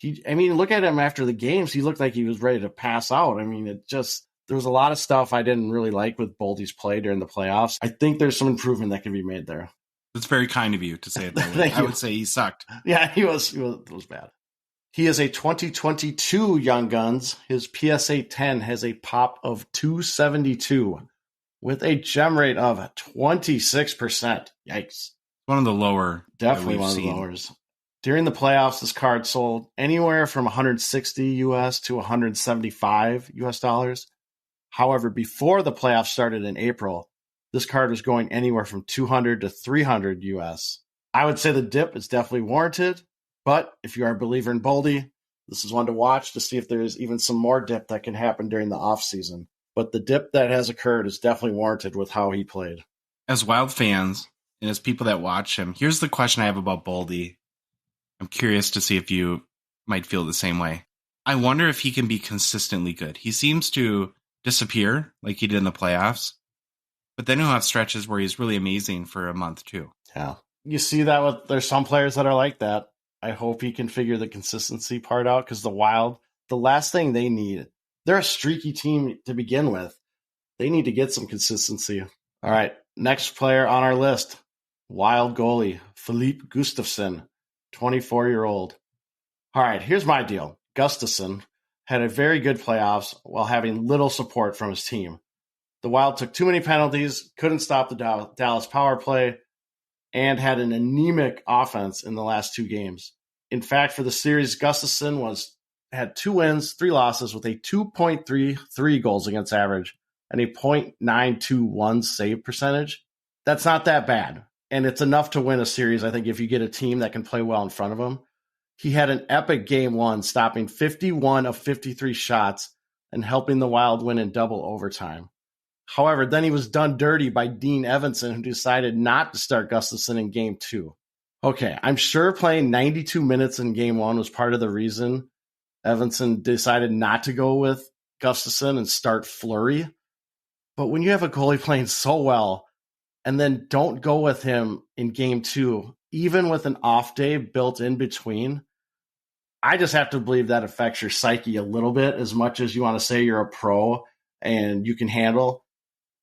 Look at him after the games. He looked like he was ready to pass out. There was a lot of stuff I didn't really like with Boldy's play during the playoffs. I think there's some improvement that can be made there. It's very kind of you to say it that way. I would say he sucked. Yeah, it was bad. He is a 2022 Young Guns. His PSA 10 has a pop of 272 with a gem rate of 26%. Yikes. One of the lower. Definitely one of the lowers. During the playoffs, this card sold anywhere from 160 US to 175 US dollars. However, before the playoffs started in April, this card was going anywhere from 200 to 300 US. I would say the dip is definitely warranted, but if you are a believer in Boldy, this is one to watch to see if there's even some more dip that can happen during the offseason. But the dip that has occurred is definitely warranted with how he played. As Wild fans and as people that watch him, here's the question I have about Boldy. I'm curious to see if you might feel the same way. I wonder if he can be consistently good. He seems to disappear like he did in the playoffs, but then he'll have stretches where he's really amazing for a month too. Yeah. You see that there's some players that are like that. I hope he can figure the consistency part out because the Wild, the last thing they need, they're a streaky team to begin with. They need to get some consistency. All right. Next player on our list, Wild goalie, Philippe Gustafsson, 24-year-old. All right, here's my deal. Gustafsson had a very good playoffs while having little support from his team. The Wild took too many penalties, couldn't stop the Dallas power play, and had an anemic offense in the last 2 games. In fact, for the series, Gustafsson had 2 wins, 3 losses with a 2.33 goals against average and a .921 save percentage. That's not that bad. And it's enough to win a series, I think, if you get a team that can play well in front of him. He had an epic game 1, stopping 51 of 53 shots and helping the Wild win in double overtime. However, then he was done dirty by Dean Evanson, who decided not to start Gustafsson in game 2. Okay, I'm sure playing 92 minutes in game 1 was part of the reason Evanson decided not to go with Gustafsson and start Fleury. But when you have a goalie playing so well and then don't go with him in game 2, even with an off day built in between, I just have to believe that affects your psyche a little bit, as much as you want to say you're a pro and you can handle.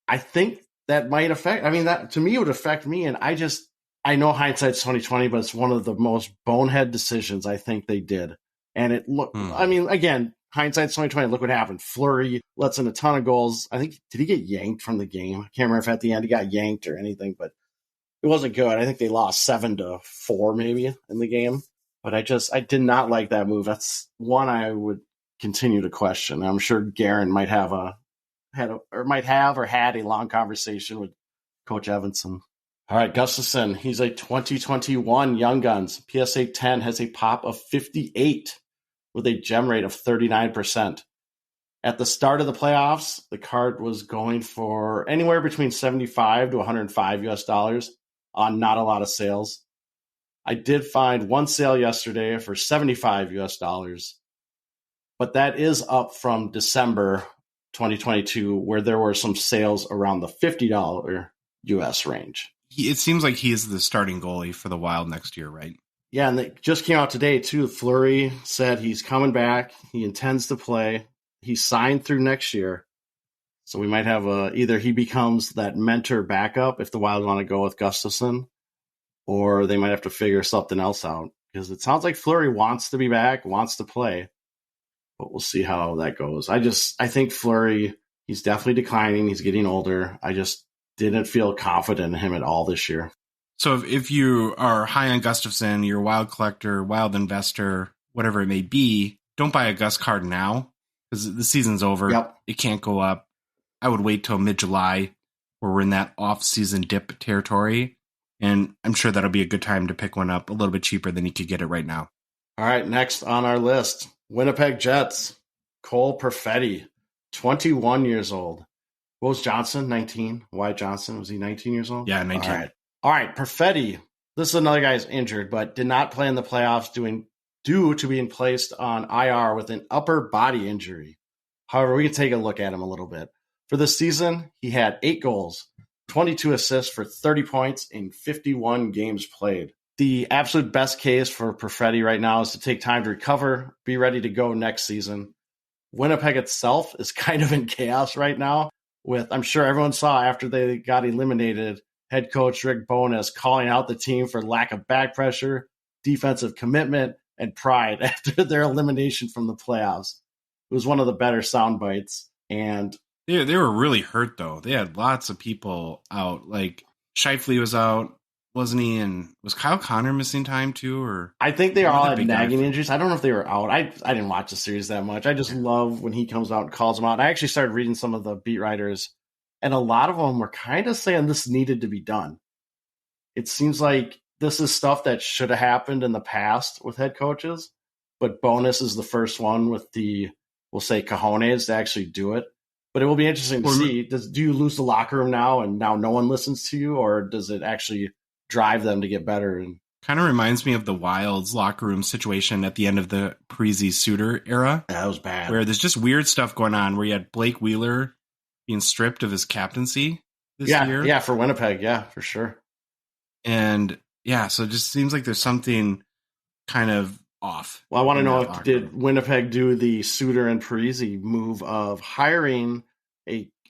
I think that might affect, that to me would affect me. And I know hindsight's 2020, but it's one of the most bonehead decisions I think they did. And it looked, again, hindsight's 2020. Look what happened. Fleury lets in a ton of goals. I think, did he get yanked from the game? I can't remember if at the end he got yanked or anything, but it wasn't good. I think they lost 7-4 maybe in the game. But I did not like that move. That's one I would continue to question. I'm sure Guerin might have had a long conversation with Coach Evanson. All right, Gustafsson, he's a 2021 Young Guns. PSA 10 has a pop of 58 with a gem rate of 39%. At the start of the playoffs, the card was going for anywhere between $75 to $105 on not a lot of sales. I did find one sale yesterday for $75, but that is up from December 2022, where there were some sales around the $50 US range. It seems like he is the starting goalie for the Wild next year, right? Yeah, and it just came out today, too. Fleury said he's coming back. He intends to play. He's signed through next year. So we might have either he becomes that mentor backup if the Wild want to go with Gustafsson, or they might have to figure something else out. Because it sounds like Fleury wants to be back, wants to play. But we'll see how that goes. I think Fleury, he's definitely declining. He's getting older. I just didn't feel confident in him at all this year. So if you are high on Gustafsson, you're a Wild collector, Wild investor, whatever it may be, don't buy a Gus card now because the season's over. Yep. It can't go up. I would wait till mid-July where we're in that off-season dip territory. And I'm sure that'll be a good time to pick one up a little bit cheaper than you could get it right now. All right, next on our list, Winnipeg Jets, Cole Perfetti, 21 years old. What was Johnson? 19. Wyatt Johnson, was he 19 years old? Yeah, 19. All right, Perfetti. This is another guy who's injured, but did not play in the playoffs due to being placed on IR with an upper body injury. However, we can take a look at him a little bit. For this season, he had 8 goals, 22 assists for 30 points in 51 games played. The absolute best case for Perfetti right now is to take time to recover, be ready to go next season. Winnipeg itself is kind of in chaos right now. I'm sure everyone saw after they got eliminated, head coach Rick Bowness calling out the team for lack of back pressure, defensive commitment, and pride after their elimination from the playoffs. It was one of the better sound bites. And they were really hurt, though. They had lots of people out. Like, Scheifele was out, wasn't he? And was Kyle Connor missing time, too? Or I think they all had nagging injuries. I don't know if they were out. I didn't watch the series that much. I just love when he comes out and calls them out. I actually started reading some of the beat writers, and a lot of them were kind of saying this needed to be done. It seems like this is stuff that should have happened in the past with head coaches, but Bowness is the first one with the, we'll say, cojones to actually do it. But it will be interesting to see, do you lose the locker room now and now no one listens to you, or does it actually drive them to get better? And kind of reminds me of the Wild's locker room situation at the end of the Parise Suter era. That was bad. Where there's just weird stuff going on, where you had Blake Wheeler being stripped of his captaincy this year. Yeah, for Winnipeg. Yeah, for sure. And yeah, so it just seems like there's something kind of off. Well, I want to know, did Winnipeg do the Suter and Parise move of hiring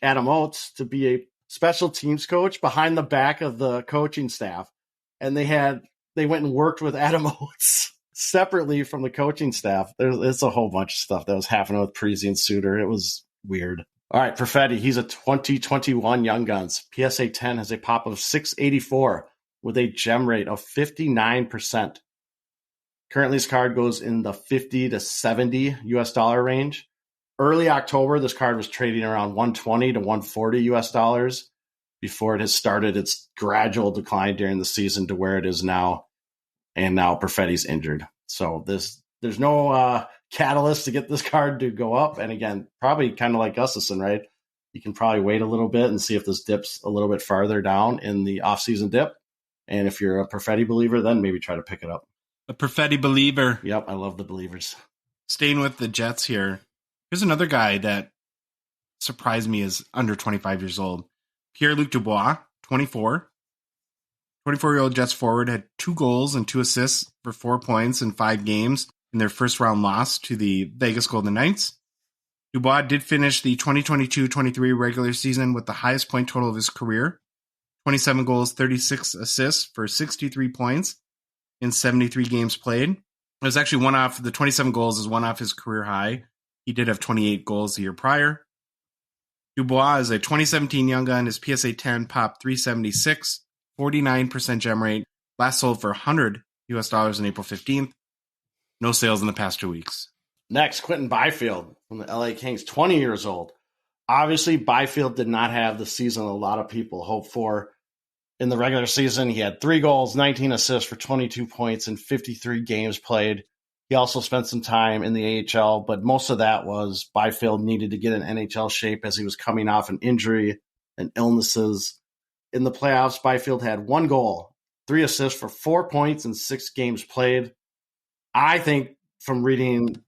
Adam Oates to be a special teams coach behind the back of the coaching staff? And they went and worked with Adam Oates separately from the coaching staff. There's a whole bunch of stuff that was happening with Parise and Suter. It was weird. All right, Perfetti, he's a 2021 Young Guns. PSA 10 has a pop of 684 with a gem rate of 59%. Currently, this card goes in the $50 to $70 US range. Early October, this card was trading around $120 to $140 US before it has started its gradual decline during the season to where it is now. And now Perfetti's injured. So there's no catalyst to get this card to go up. And again, probably kind of like Gustafsson, right? you can probably wait a little bit and see if this dips a little bit farther down in the off-season dip. And if you're a Perfetti believer, then maybe try to pick it up. A Perfetti believer. Yep, I love the believers. Staying with the Jets here, here's another guy that surprised me is under 25 years old. Pierre-Luc Dubois, 24. 24-year-old Jets forward had 2 goals and 2 assists for 4 points in 5 games in their first-round loss to the Vegas Golden Knights. Dubois did finish the 2022-23 regular season with the highest point total of his career, 27 goals, 36 assists for 63 points in 73 games played. It was actually the 27 goals is one off his career high. He did have 28 goals the year prior. Dubois is a 2017 young gun. His PSA 10 popped 376, 49% gem rate. Last sold for $100 on April 15th. No sales in the past 2 weeks. Next, Quentin Byfield from the LA Kings, 20 years old. Obviously, Byfield did not have the season a lot of people hoped for. In the regular season, he had 3 goals, 19 assists for 22 points in 53 games played. He also spent some time in the AHL, but most of that was Byfield needed to get in NHL shape as he was coming off an injury and illnesses. In the playoffs, Byfield had 1 goal, 3 assists for 4 points in 6 games played. I think from reading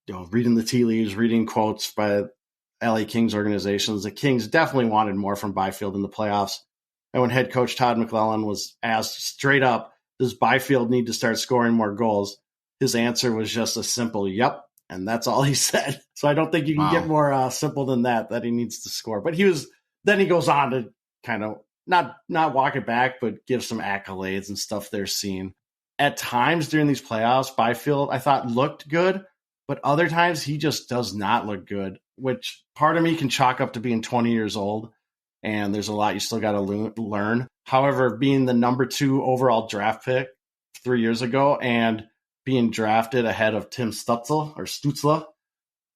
the tea leaves, reading quotes by LA Kings organizations, the Kings definitely wanted more from Byfield in the playoffs. And when head coach Todd McClellan was asked straight up, does Byfield need to start scoring more goals? His answer was just a simple, yep. And that's all he said. So I don't think you can get more simple than that he needs to score. But then he goes on to kind of not walk it back, but give some accolades and stuff they're seeing. At times during these playoffs, Byfield, I thought, looked good. But other times he just does not look good, which part of me can chalk up to being 20 years old. And there's a lot you still got to learn. However, being the number 2 overall draft pick 3 years ago and being drafted ahead of Tim Stützle,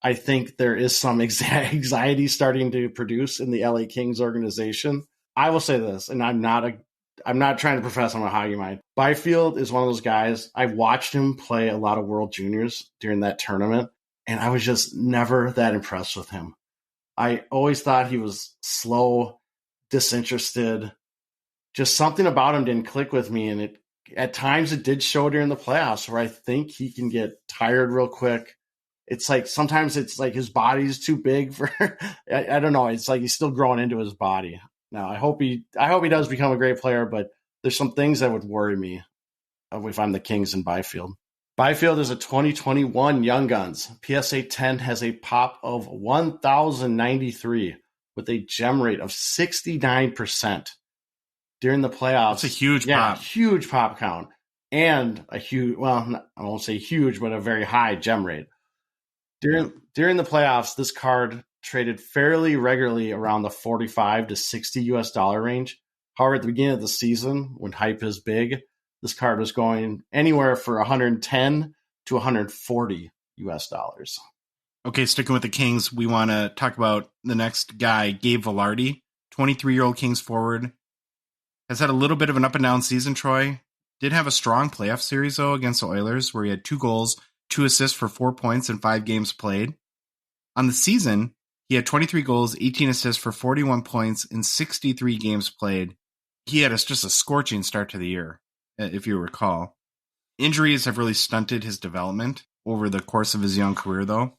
I think there is some anxiety starting to produce in the LA Kings organization. I will say this, and I'm not trying to profess I'm a hockey mind. Byfield is one of those guys. I watched him play a lot of World Juniors during that tournament, and I was just never that impressed with him. I always thought he was slow, disinterested. Just something about him didn't click with me, and at times it did show during the playoffs where I think he can get tired real quick. It's like sometimes it's like his body's too big for I don't know. It's like he's still growing into his body. Now, I hope he does become a great player, but there's some things that would worry me if I'm the Kings and Byfield. Byfield is a 2021 Young Guns. PSA 10 has a pop of 1,093 with a gem rate of 69% during the playoffs. That's a huge pop. Huge pop count. And I won't say huge, but a very high gem rate. During the playoffs, this card traded fairly regularly around the $45 to $60 range. However, at the beginning of the season, when hype is big, this card was going anywhere for $110 to $140. Okay, sticking with the Kings, we want to talk about the next guy, Gabe Vilardi, 23-year-old Kings forward. Has had a little bit of an up-and-down season, Troy. Did have a strong playoff series, though, against the Oilers, where he had 2 goals, 2 assists for 4 points in 5 games played. On the season, he had 23 goals, 18 assists for 41 points in 63 games played. He had just a scorching start to the year, if you recall. Injuries have really stunted his development over the course of his young career, though.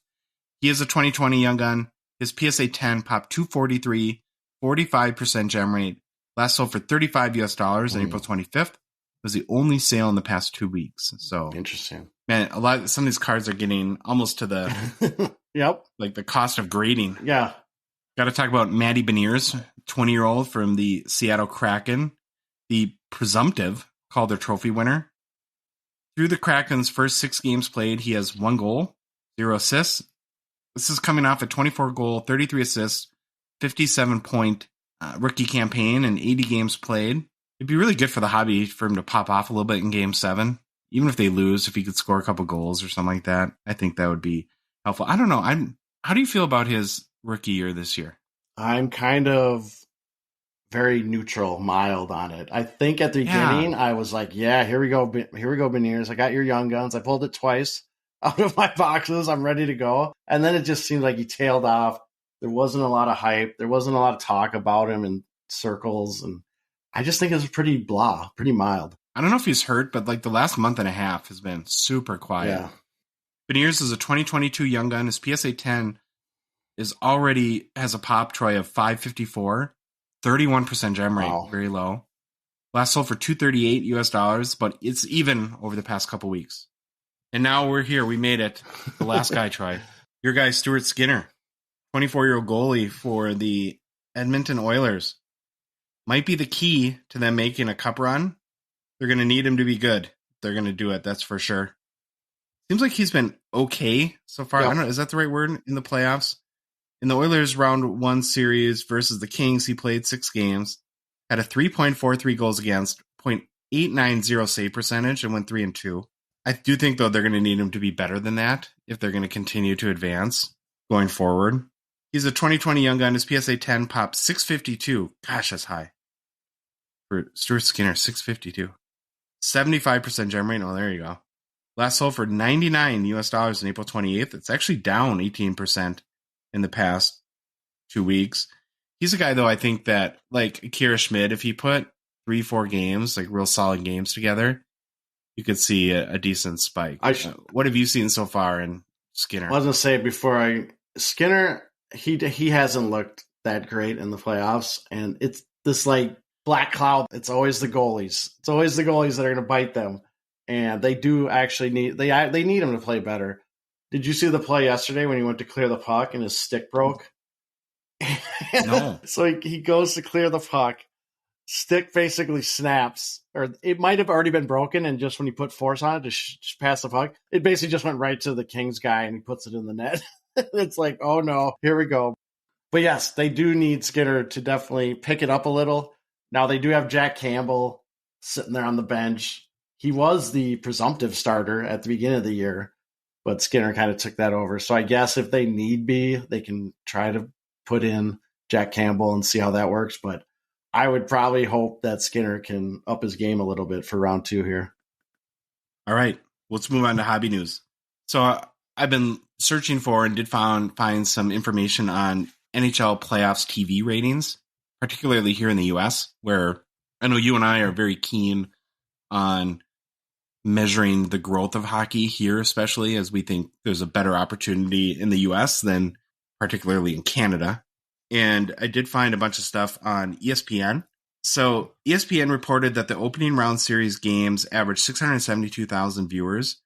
He is a 2020 Young Gun. His PSA 10 popped 243, 45% gem rate. Last sold for $35 on April 25th. It was the only sale in the past 2 weeks. So interesting. Man, some of these cards are getting almost to the yep, like the cost of grading. Yeah. Got to talk about Matty Beniers, 20-year-old from the Seattle Kraken, the presumptive Calder Trophy winner. Through the Kraken's first 6 games played, he has 1 goal, 0 assists. This is coming off a 24-goal, 33 assists, 57-point rookie campaign and 80 games played. It'd be really good for the hobby for him to pop off a little bit in Game 7. Even if they lose, if he could score a couple goals or something like that, I think that would be helpful. I don't know. How do you feel about his rookie year this year? I'm kind of very neutral, mild on it. I think at the beginning, I was like, yeah, here we go, Beniers. I got your Young Guns. I pulled it twice out of my boxes. I'm ready to go. And then it just seemed like he tailed off. There wasn't a lot of hype. There wasn't a lot of talk about him in circles. And I just think it's pretty blah, pretty mild. I don't know if he's hurt, but like the last month and a half has been super quiet. Yeah. Beniers is a 2022 young gun. His PSA 10 has a pop Troy of 554, 31% gem rate, very low. Last sold for $238 US, but it's even over the past couple weeks. And now we're here. We made it. The last guy, Troy. Your guy, Stuart Skinner, 24-year-old goalie for the Edmonton Oilers. Might be the key to them making a cup run. They're going to need him to be good. They're going to do it, that's for sure. Seems like he's been okay so far. Yep. I don't know, is that the right word in the playoffs? In the Oilers round 1 series versus the Kings, he played 6 games, had a 3.43 goals against, .890 save percentage, and went 3-2. I do think, though, they're going to need him to be better than that if they're going to continue to advance going forward. He's a 2020 young gun. His PSA 10 popped 652. Gosh, that's high. For Stuart Skinner, 652. 75% gem rate. Oh, there you go. Last sold for $99 US on April 28th. It's actually down 18% in the past 2 weeks. He's a guy, though, I think that, like Akira Schmid, if he put 3-4 games, like real solid games together, you could see a decent spike. What have you seen so far in Skinner? I was going to say before Skinner, he hasn't looked that great in the playoffs, and it's this like black cloud. It's always the goalies. It's always the goalies that are going to bite them, and they do actually need they need him to play better. Did you see the play yesterday when he went to clear the puck and his stick broke? No. So he goes to clear the puck. Stick basically snaps, or it might have already been broken, and just when he put force on it to pass the puck, it basically just went right to the Kings guy, and he puts it in the net. It's like, oh no, here we go. But yes, they do need Skinner to definitely pick it up a little. Now they do have Jack Campbell sitting there on the bench. He was the presumptive starter at the beginning of the year, but Skinner kind of took that over. So I guess if they need be, they can try to put in Jack Campbell and see how that works. But I would probably hope that Skinner can up his game a little bit for round 2 here. All right, let's move on to hobby news. So I've been searching for and did find some information on NHL playoffs TV ratings, particularly here in the U.S., where I know you and I are very keen on measuring the growth of hockey here, especially as we think there's a better opportunity in the U.S. than particularly in Canada. And I did find a bunch of stuff on ESPN. So ESPN reported that the opening round series games averaged 672,000 viewers.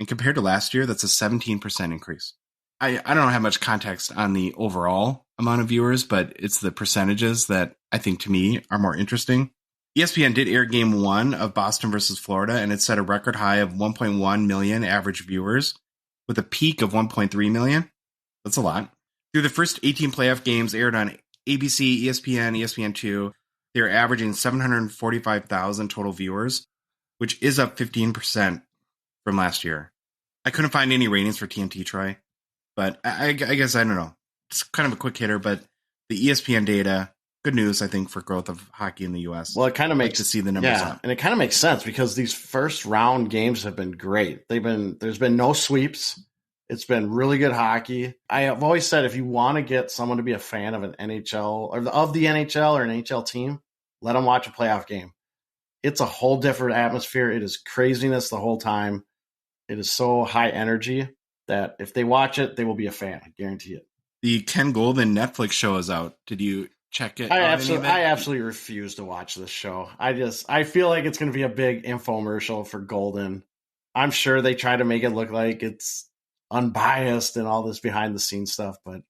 And compared to last year, that's a 17% increase. I don't have much context on the overall amount of viewers, but it's the percentages that I think to me are more interesting. ESPN did air game 1 of Boston versus Florida, and it set a record high of 1.1 million average viewers with a peak of 1.3 million. That's a lot. Through the first 18 playoff games aired on ABC, ESPN, ESPN2, they're averaging 745,000 total viewers, which is up 15% from last year. I couldn't find any ratings for TNT, Troy, but I guess, I don't know. It's kind of a quick hitter, but the ESPN data, good news, I think, for growth of hockey in the U.S. Well, it kind of makes to see the numbers up. And it kind of makes sense because these first round games have been great. There's been no sweeps. It's been really good hockey. I have always said if you want to get someone to be a fan of an NHL or of the NHL or an NHL team, let them watch a playoff game. It's a whole different atmosphere. It is craziness the whole time. It is so high energy that if they watch it, they will be a fan. I guarantee it. The Ken Golden Netflix show is out. Did you check it? I absolutely refuse to watch this show. I feel like it's going to be a big infomercial for Golden. I'm sure they try to make it look like it's unbiased and all this behind the scenes stuff, but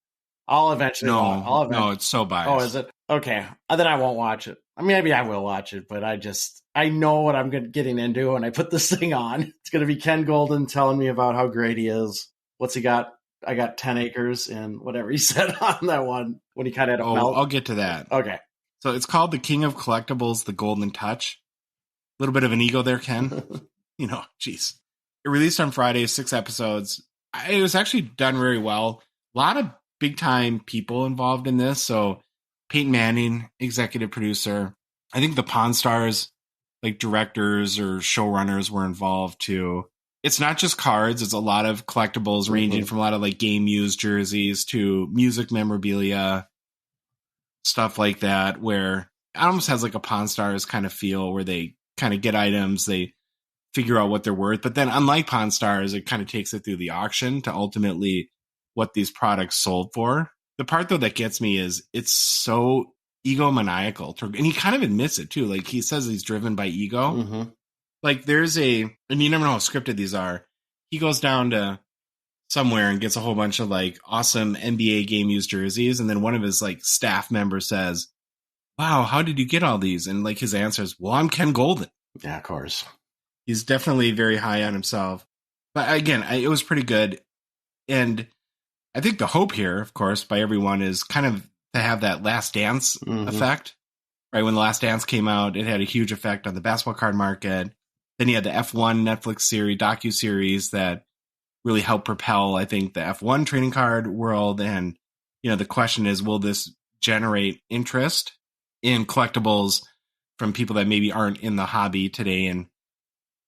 I'll eventually. No, it's so biased. Oh, is it? Okay, then I won't watch it. I mean, maybe I will watch it, but I know what I'm getting into when I put this thing on. It's going to be Ken Golden telling me about how great he is. What's he got? I got 10 acres and whatever he said on that one when he kind of had a melt. I'll get to that. Okay. So it's called The King of Collectibles, The Golden Touch. A little bit of an ego there, Ken. Geez. It released on Friday, 6 episodes. It was actually done very well. A lot of big-time people involved in this. So Peyton Manning, executive producer. I think the Pawn Stars, like directors or showrunners, were involved too. it's not just cards. It's a lot of collectibles ranging from a lot of like game used jerseys to music memorabilia, stuff like that, where it almost has like a Pawn Stars kind of feel where they kind of get items, they figure out what they're worth. But then unlike Pawn Stars, it kind of takes it through the auction to ultimately what these products sold for. The part though that gets me is it's so egomaniacal. And he kind of admits it too. Like he says he's driven by ego. Mm-hmm. Like there's and you never know how scripted these are. He goes down to somewhere and gets a whole bunch of like awesome NBA game used jerseys. And then one of his like staff members says, wow, how did you get all these? And like his answer is, well, I'm Ken Golden. Yeah, of course. He's definitely very high on himself. But again, it was pretty good. And I think the hope here, of course, by everyone is kind of to have that Last Dance effect. Right? When The Last Dance came out, it had a huge effect on the basketball card market. Then you had the F1 Netflix series, docuseries that really helped propel, I think, the F1 trading card world. And, you know, the question is, will this generate interest in collectibles from people that maybe aren't in the hobby today? And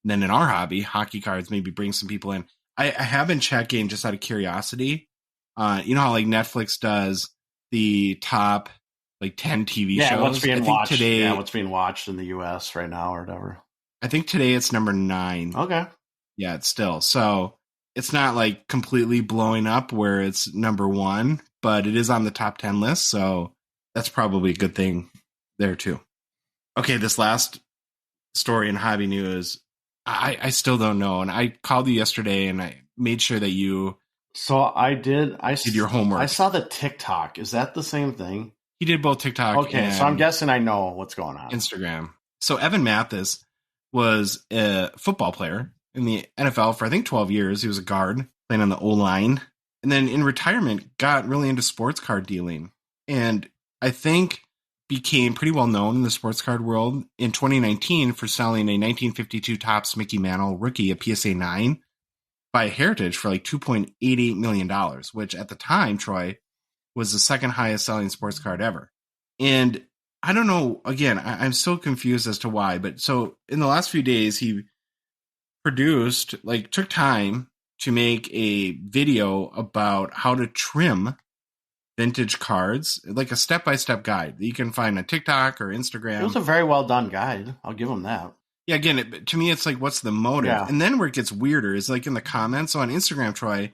then in our hobby, hockey cards, maybe bring some people in. I have been checking just out of curiosity. You know how like Netflix does the top like 10 TV shows? What's being watched today, what's being watched in the US right now or whatever. I think today it's number 9. Okay. Yeah, it's still. So it's not like completely blowing up where it's number 1, but it is on the top 10 list. So that's probably a good thing there too. Okay, this last story in hobby news, I still don't know. And I called you yesterday and I made sure that you did your homework. I saw the TikTok. Is that the same thing? He did both TikTok okay, so I'm guessing I know what's going on. Instagram. So Evan Mathis was a football player in the NFL for, I think, 12 years. He was a guard playing on the O-line. And then in retirement, got really into sports card dealing. And I think became pretty well known in the sports card world in 2019 for selling a 1952 Topps Mickey Mantle rookie, a PSA 9, by Heritage for like $2.88 million, which at the time, Troy, was the second highest selling sports card ever. And I don't know, again, I'm still confused as to why, but so in the last few days, he took time to make a video about how to trim vintage cards, like a step-by-step guide that you can find on TikTok or Instagram. It was a very well done guide. I'll give him that. Yeah, again, to me, it's like, what's the motive? Yeah. And then where it gets weirder is like in the comments. So on Instagram, Troy,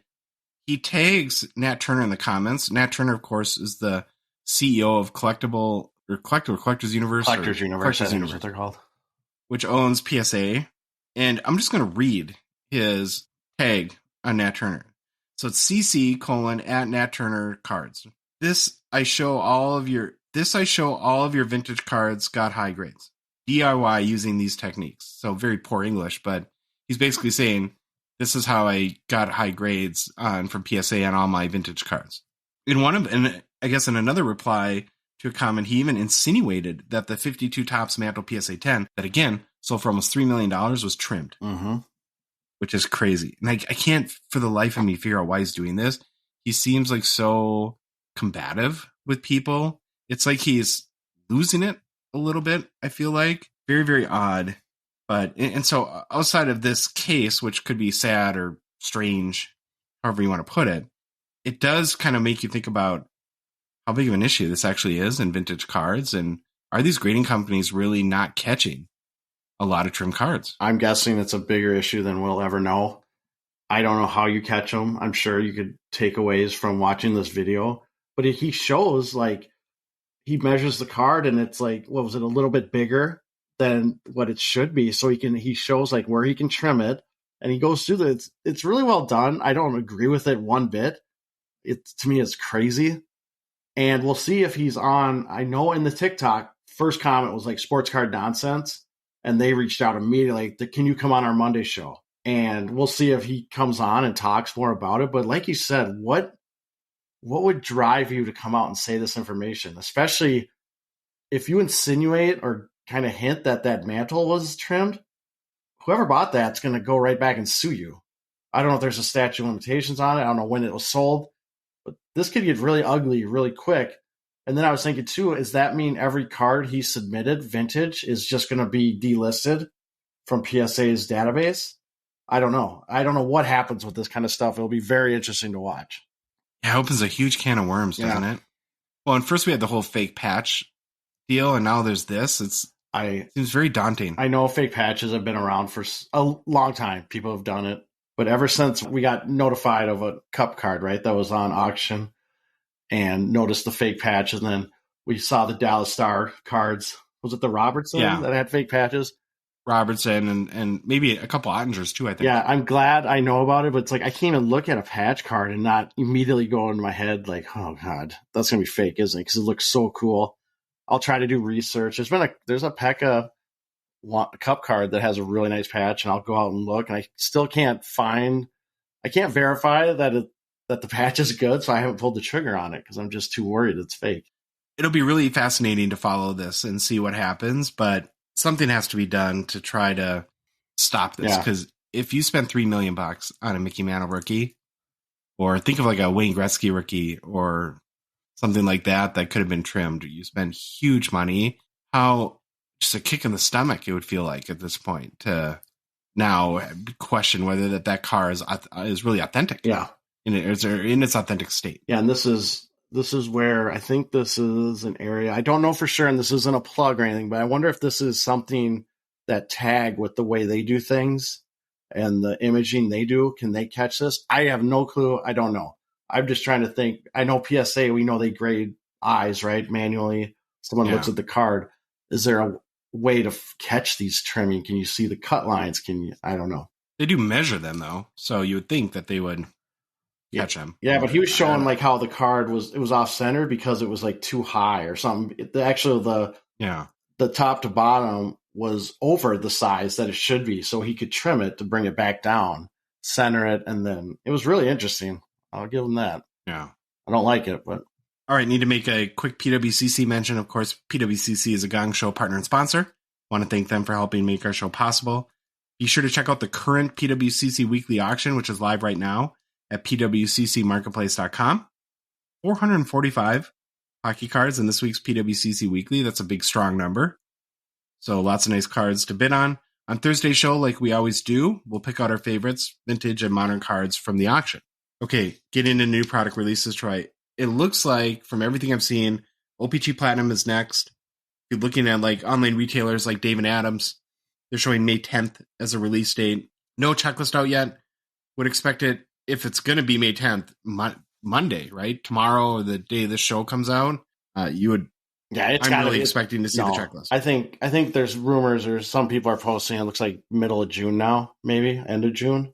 he tags Nat Turner in the comments. Nat Turner, of course, is the CEO of Collectors Universe. Collectors Universe, I think is what they're called. Which owns PSA. And I'm just going to read his tag on Nat Turner. So it's CC:@Nat Turner cards. This I show all of your vintage cards got high grades. DIY using these techniques. So very poor English, but he's basically saying this is how I got high grades from PSA on all my vintage cards. And I guess in another reply to a comment, he even insinuated that the 52 Topps Mantle PSA 10 that again sold for almost $3 million was trimmed. Which is crazy. And I can't for the life of me figure out why he's doing this. He seems like so combative with people. It's like he's losing it a little bit, I feel like. Very, very odd. But, and so outside of this case, which could be sad or strange, however you want to put it, it does kind of make you think about how big of an issue this actually is in vintage cards. And are these grading companies really not catching a lot of trim cards? I'm guessing it's a bigger issue than we'll ever know. I don't know how you catch them. I'm sure you could takeaways from watching this video, but he shows like he measures the card and it's like, what was it? A little bit bigger than what it should be. So he shows like where he can trim it and he goes through that. It's really well done. I don't agree with it one bit. To me, it's crazy. And we'll see if he's on. I know in the TikTok first comment was like sports card nonsense. And they reached out immediately, like, can you come on our Monday show? And we'll see if he comes on and talks more about it. But like you said, what would drive you to come out and say this information? Especially if you insinuate or kind of hint that mantle was trimmed, whoever bought that's going to go right back and sue you. I don't know if there's a statute of limitations on it. I don't know when it was sold. But this could get really ugly really quick. And then I was thinking, too, does that mean every card he submitted, vintage, is just going to be delisted from PSA's database? I don't know. I don't know what happens with this kind of stuff. It'll be very interesting to watch. It opens a huge can of worms, doesn't it? Well, and first we had the whole fake patch deal, and now there's this. It seems very daunting. I know fake patches have been around for a long time. People have done it. But ever since we got notified of a cup card, right, that was on auction and noticed the fake patch, and then we saw the Dallas Star cards. Was it the Robertson that had fake patches? Robertson and maybe a couple Ottingers too, I think. Yeah, I'm glad I know about it, but it's like I can't even look at a patch card and not immediately go into my head like, oh God, that's going to be fake, isn't it? Because it looks so cool. I'll try to do research. There's a Pekka cup card that has a really nice patch, and I'll go out and look, and I still can't verify that the patch is good, so I haven't pulled the trigger on it because I'm just too worried it's fake. It'll be really fascinating to follow this and see what happens, but something has to be done to try to stop this, because if you spend $3 million on a Mickey Mantle rookie, or think of like a Wayne Gretzky rookie or something like that could have been trimmed, you spend huge money. How just a kick in the stomach it would feel like at this point to now question whether that car is really authentic. Yeah, in its authentic state. Yeah, and this is where I think this is an area, I don't know for sure, and this isn't a plug or anything, but I wonder if this is something that tag with the way they do things and the imaging they do. Can they catch this? I have no clue. I don't know. I'm just trying to think. I know PSA, we know they grade eyes, right? Manually. Someone looks at the card. Is there a way to catch these trimming? Can you see the cut lines? I don't know. They do measure them though. So you would think that they would catch them. Yeah, but he was showing like how the card was off center because it was like too high or something. The top to bottom was over the size that it should be, so he could trim it to bring it back down, center it, and then it was really interesting. I'll give him that. Yeah. I don't like it, but all right, need to make a quick PWCC mention. Of course, PWCC is a Gong Show partner and sponsor. Want to thank them for helping make our show possible. Be sure to check out the current PWCC weekly auction, which is live right now at pwccmarketplace.com. 445 hockey cards in this week's PWCC Weekly. That's a big, strong number. So lots of nice cards to bid on. On Thursday's show, like we always do, we'll pick out our favorites, vintage and modern cards from the auction. Okay, get into new product releases, Troy. It looks like, from everything I've seen, OPG Platinum is next. If you're looking at like online retailers like Dave & Adams, they're showing May 10th as a release date. No checklist out yet. Would expect it, if it's going to be May 10th, Monday, right? Tomorrow, or the day the show comes out, you would. Yeah, I'm really expecting to see the checklist. I think there's rumors, or some people are posting. It looks like middle of June now, maybe end of June.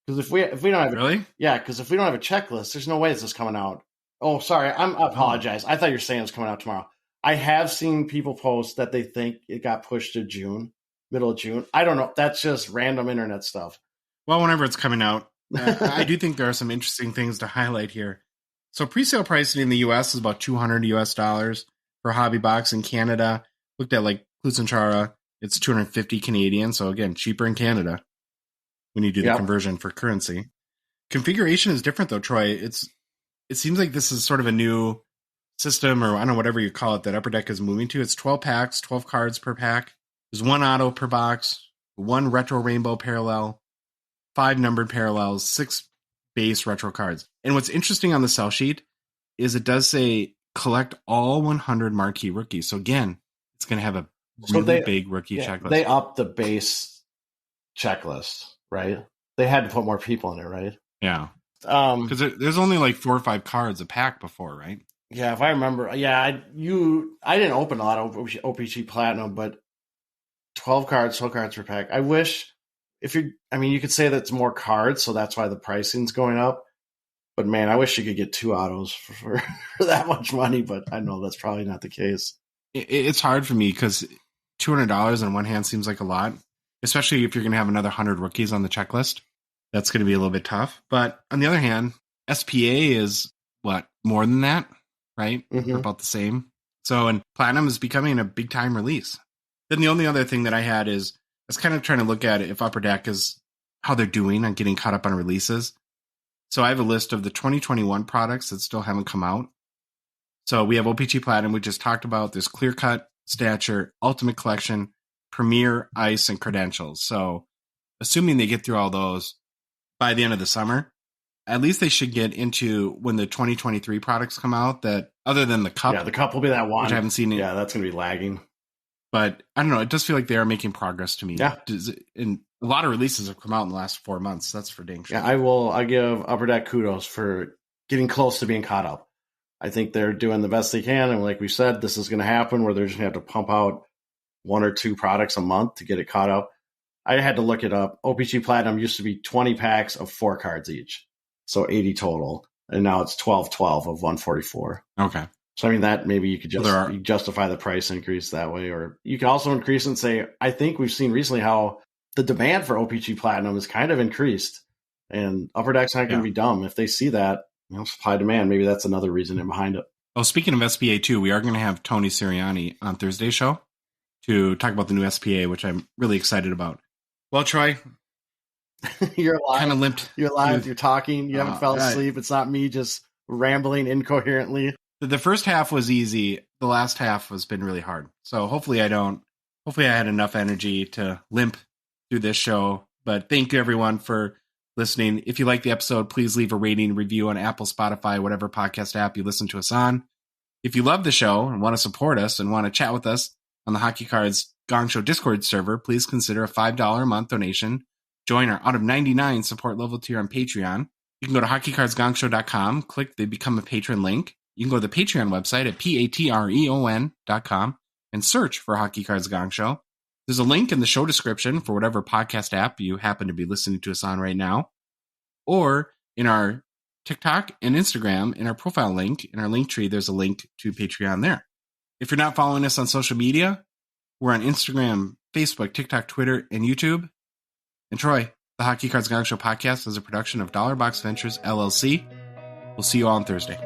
Because if we don't have because if we don't have a checklist, there's no way this is coming out. Oh, sorry, I apologize. I thought you were saying it's coming out tomorrow. I have seen people post that they think it got pushed to June, middle of June. I don't know. That's just random internet stuff. Well, whenever it's coming out. I do think there are some interesting things to highlight here. So pre-sale pricing in the U.S. is about $200 US for hobby box. In Canada, looked at like Klusenchara, it's 250 Canadian. So again, cheaper in Canada when you do the conversion for currency. Configuration is different though, Troy. It seems like this is sort of a new system, or I don't know, whatever you call it, that Upper Deck is moving to. It's 12 packs, 12 cards per pack. There's one auto per box, one retro rainbow parallel, 5 numbered parallels, 6 base retro cards. And what's interesting on the sell sheet is it does say collect all 100 marquee rookies. So again, it's going to have a really big rookie checklist. They upped the base checklist, right? They had to put more people in it, right? Yeah. Because there's only like 4 or 5 cards a pack before, right? Yeah, if I remember. Yeah, I didn't open a lot of OPG Platinum, but 12 cards per pack. I wish... you could say that's more cards, so that's why the pricing's going up. But man, I wish you could get 2 autos for that much money, but I know that's probably not the case. It's hard for me because $200 on one hand seems like a lot, especially if you're going to have another 100 rookies on the checklist. That's going to be a little bit tough. But on the other hand, SPA is more than that, right? Mm-hmm. About the same. So, and Platinum is becoming a big time release. Then the only other thing that I had is, I was kind of trying to look at it if Upper Deck is how they're doing on getting caught up on releases. So I have a list of the 2021 products that still haven't come out. So we have OPG Platinum, we just talked about. There's Clear Cut, Stature, Ultimate Collection, Premier, Ice, and Credentials. So assuming they get through all those by the end of the summer, at least they should get into when the 2023 products come out, that other than the cup. Yeah, the cup will be that one. Which I haven't seen. Yeah, that's going to be lagging. But I don't know. It does feel like they are making progress to me. Yeah. And a lot of releases have come out in the last 4 months. That's for dang sure. Yeah, I give Upper Deck kudos for getting close to being caught up. I think they're doing the best they can. And like we said, this is going to happen where they're just going to have to pump out 1 or 2 products a month to get it caught up. I had to look it up. OPC Platinum used to be 20 packs of 4 cards each. So 80 total. And now it's 12 of 144. Okay. So, I mean, that maybe you could just justify the price increase that way. Or you can also increase and say, I think we've seen recently how the demand for OPG Platinum is kind of increased. And Upper Deck's not going to be dumb. If they see that, supply demand, maybe that's another reason behind it. Oh, speaking of SPA too, we are going to have Tony Sirianni on Thursday's show to talk about the new SPA, which I'm really excited about. Well, Troy, you're alive. Kind of limped. You're alive. You're talking. You haven't fell asleep. It's not me just rambling incoherently. The first half was easy. The last half has been really hard. So hopefully I had enough energy to limp through this show. But thank you everyone for listening. If you like the episode, please leave a rating, review on Apple, Spotify, whatever podcast app you listen to us on. If you love the show and want to support us and want to chat with us on the Hockey Cards Gongshow Discord server, please consider a $5 a month donation. Join our out of 99 support level tier on Patreon. You can go to hockeycardsgongshow.com, click the Become a Patron link. You can go to the Patreon website at patreon.com and search for Hockey Cards Gongshow. There's a link in the show description for whatever podcast app you happen to be listening to us on right now. Or in our TikTok and Instagram, in our profile link, in our link tree, there's a link to Patreon there. If you're not following us on social media, we're on Instagram, Facebook, TikTok, Twitter, and YouTube. And Troy, the Hockey Cards Gongshow podcast is a production of Dollar Box Ventures LLC. We'll see you all on Thursday.